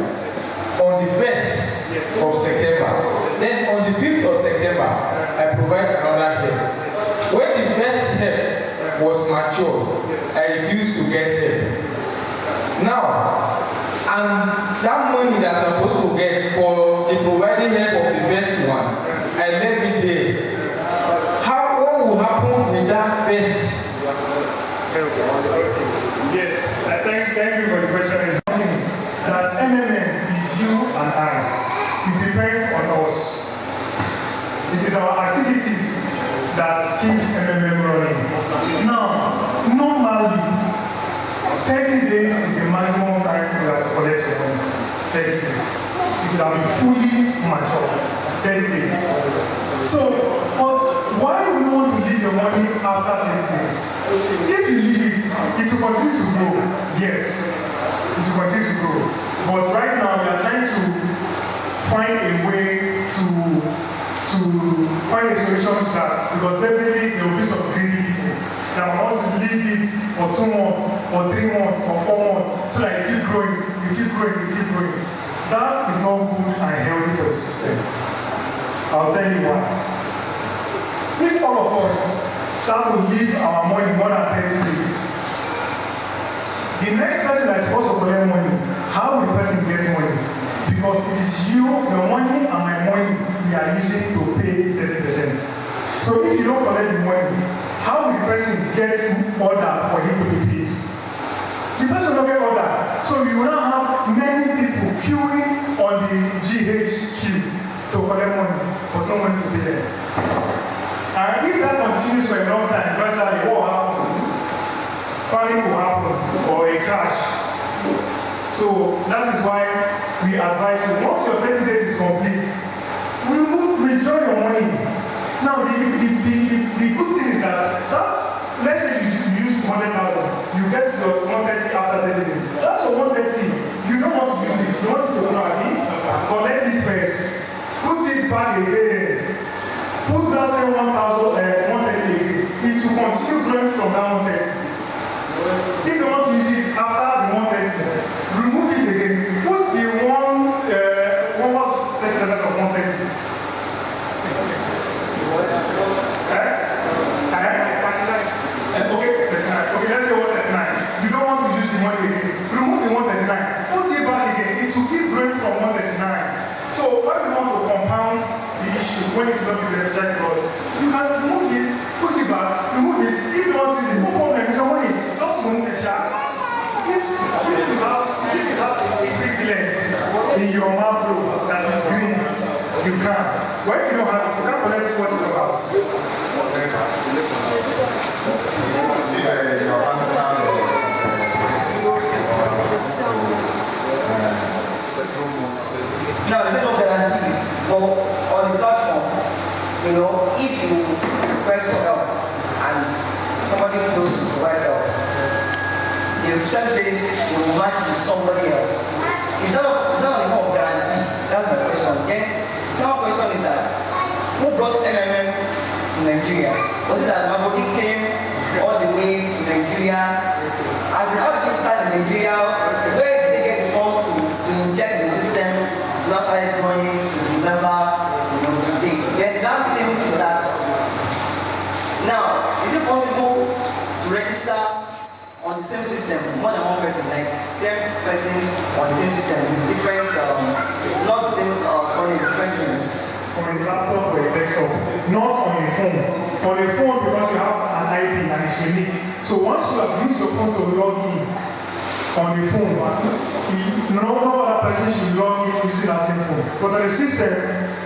on the 1st of September. Then on the 5th of September, I provide another help. When the first help was mature, I refused to get help. Now, and that money that I'm supposed to get for the providing help of the first one, I left it there. What will happen with that first? Yes, thank you for the question. It's nothing that MMM is you and I. It depends on us. It is our activities that keeps MMM running. Now, normally, 30 days is the maximum time you have to collect your money. 30 days. It should have been fully mature. 30 days. So, but why would you want to leave your money after 30 days? If you leave it, it will continue to grow. Yes, it will continue to grow. But right now, we are trying to find a way to find a solution to that. Because definitely there will be some greedy people that want to leave it for 2 months, or 3 months, or 4 months, so that you keep growing, you keep growing, you keep growing. That is not good and healthy for the system. I'll tell you why. If all of us start to leave our money more than 30 days, the next person that is supposed to collect money, how will the person get money? Because it is you, your money, and my money we are using to pay 30%. So if you don't collect the money, how will the person get order for him to be paid? The person will not get order. So you will not have many people queuing on the GH queue to collect money, but no money to pay them. And if that continues for a long time, gradually what will happen? Panic will happen, or a crash. So that is why we advise you, once your 30 days is complete, withdraw your money. Now the good thing is that let's say you use 100,000, you get your 130 after 30 days. That's your 130. You don't want to use it. You want it to grow again. Collect it first. Put it back again. Put that same 130 again. It will continue growing from that 130. If you want to use it after the 130, remove it again. Put the what was 30% of 130? Okay, 39. Okay, let's say 139. You don't want to use the money again. Remove the 139. Put it back again. It will keep growing from 139. So why we want to compound the issue when it's not beneficial to us? You can remove it, put it back, remove it. If you want to use it, no problem. It's your money. Just remove the share. If you have a equivalent in your macro that is green, you can. But if you don't have it, you can't collect what you don't have. Now, there's no guarantees, but on the platform, if you request for help and somebody fails to provide help, the system says you will match with somebody else. It's not a form of guarantee. That's my question. Then, the second question is that who brought MMM to Nigeria? Was it that Mabodi came all the way to Nigeria? As in, how did it start in Nigeria? Where did they get the funds to inject the system? So that's why it's going since November, to date. Then the last thing is that now, is it possible to register on the same system, more than one person, like 10 persons on the same system, different, not the same, different things? On a laptop or a desktop, not on a phone. On a phone, because you have an IP and it's unique. So once you have used your phone to log in on the phone, no other person should log in using that same phone. But on the system,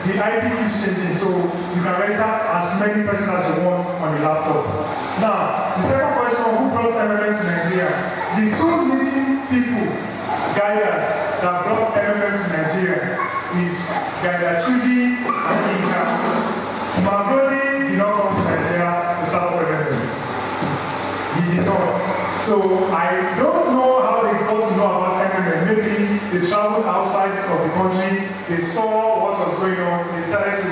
the IP keeps changing, so you can register as many persons as you want on the laptop. Now, the second question, who brought MMM to Nigeria? The two leading people, guiders, that brought MMM to Nigeria is Guider Chuji and Inka. Mabodi did not come to Nigeria to start up MMM. He did not. So I don't know how they got to know about MMM. Maybe they traveled outside of the country, they saw what was going on, they decided to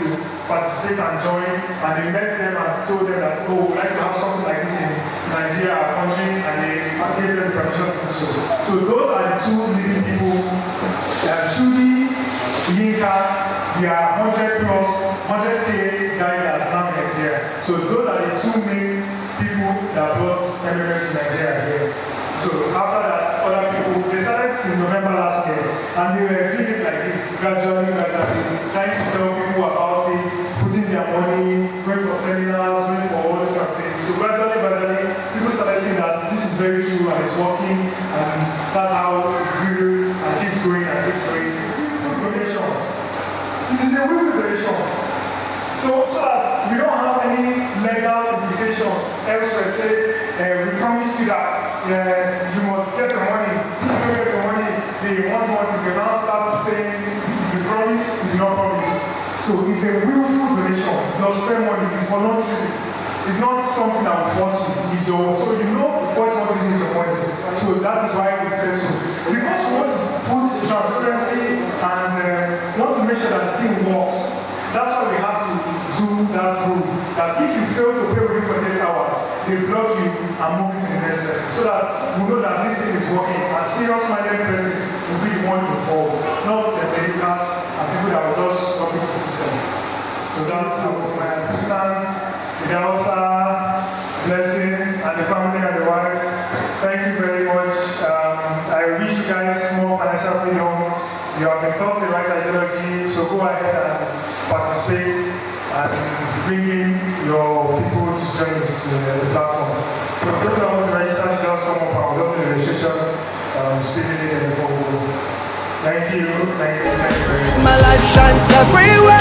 participate and join, and they met them and told them that, oh, we'd like to have something like this in Nigeria, our country, and they gave them the permission to do so. So those are the two leading people. Trudy, Yinka, they are 100K guys now in Nigeria. So those are the two main people that brought MMM to Nigeria here. So after that, other people, they started in November last year, and they were doing it like this, gradually, trying to tell people about it, putting their money, going for seminars, going for all these kind of things. So gradually, people started seeing that this is very true and it's working, and that's how it grew and keeps going and keeps going. Donation. It is a will donation. So that we don't have any legal implications elsewhere. Say, we promise you that you must get the money. If you don't get the money, they want you can now start saying, you promise, you do not promise. So it's a willful donation. Don't spend money, it's voluntary. It's not something that will force you. It's your, so you know what you want to do with your money. So that is why we said so. Because we want to put transparency and want to make sure that the thing works. That's why we have to do that rule. That if you fail to pay within 48 hours, they block you and move it to the next person. So that we know that this thing is working and serious-minded persons will be the one involved, not the medicals and people that will just copy the system. So that's my assistant, Idausa, Blessing, and the family and the wife. Thank you very much. I wish you guys more financial freedom. You have been taught the right ideology, so go ahead and participate and bring in your people to join this platform. So those that want to register should just come up and we'll do the registration speedily before we go. Thank you very much. My life shines everywhere.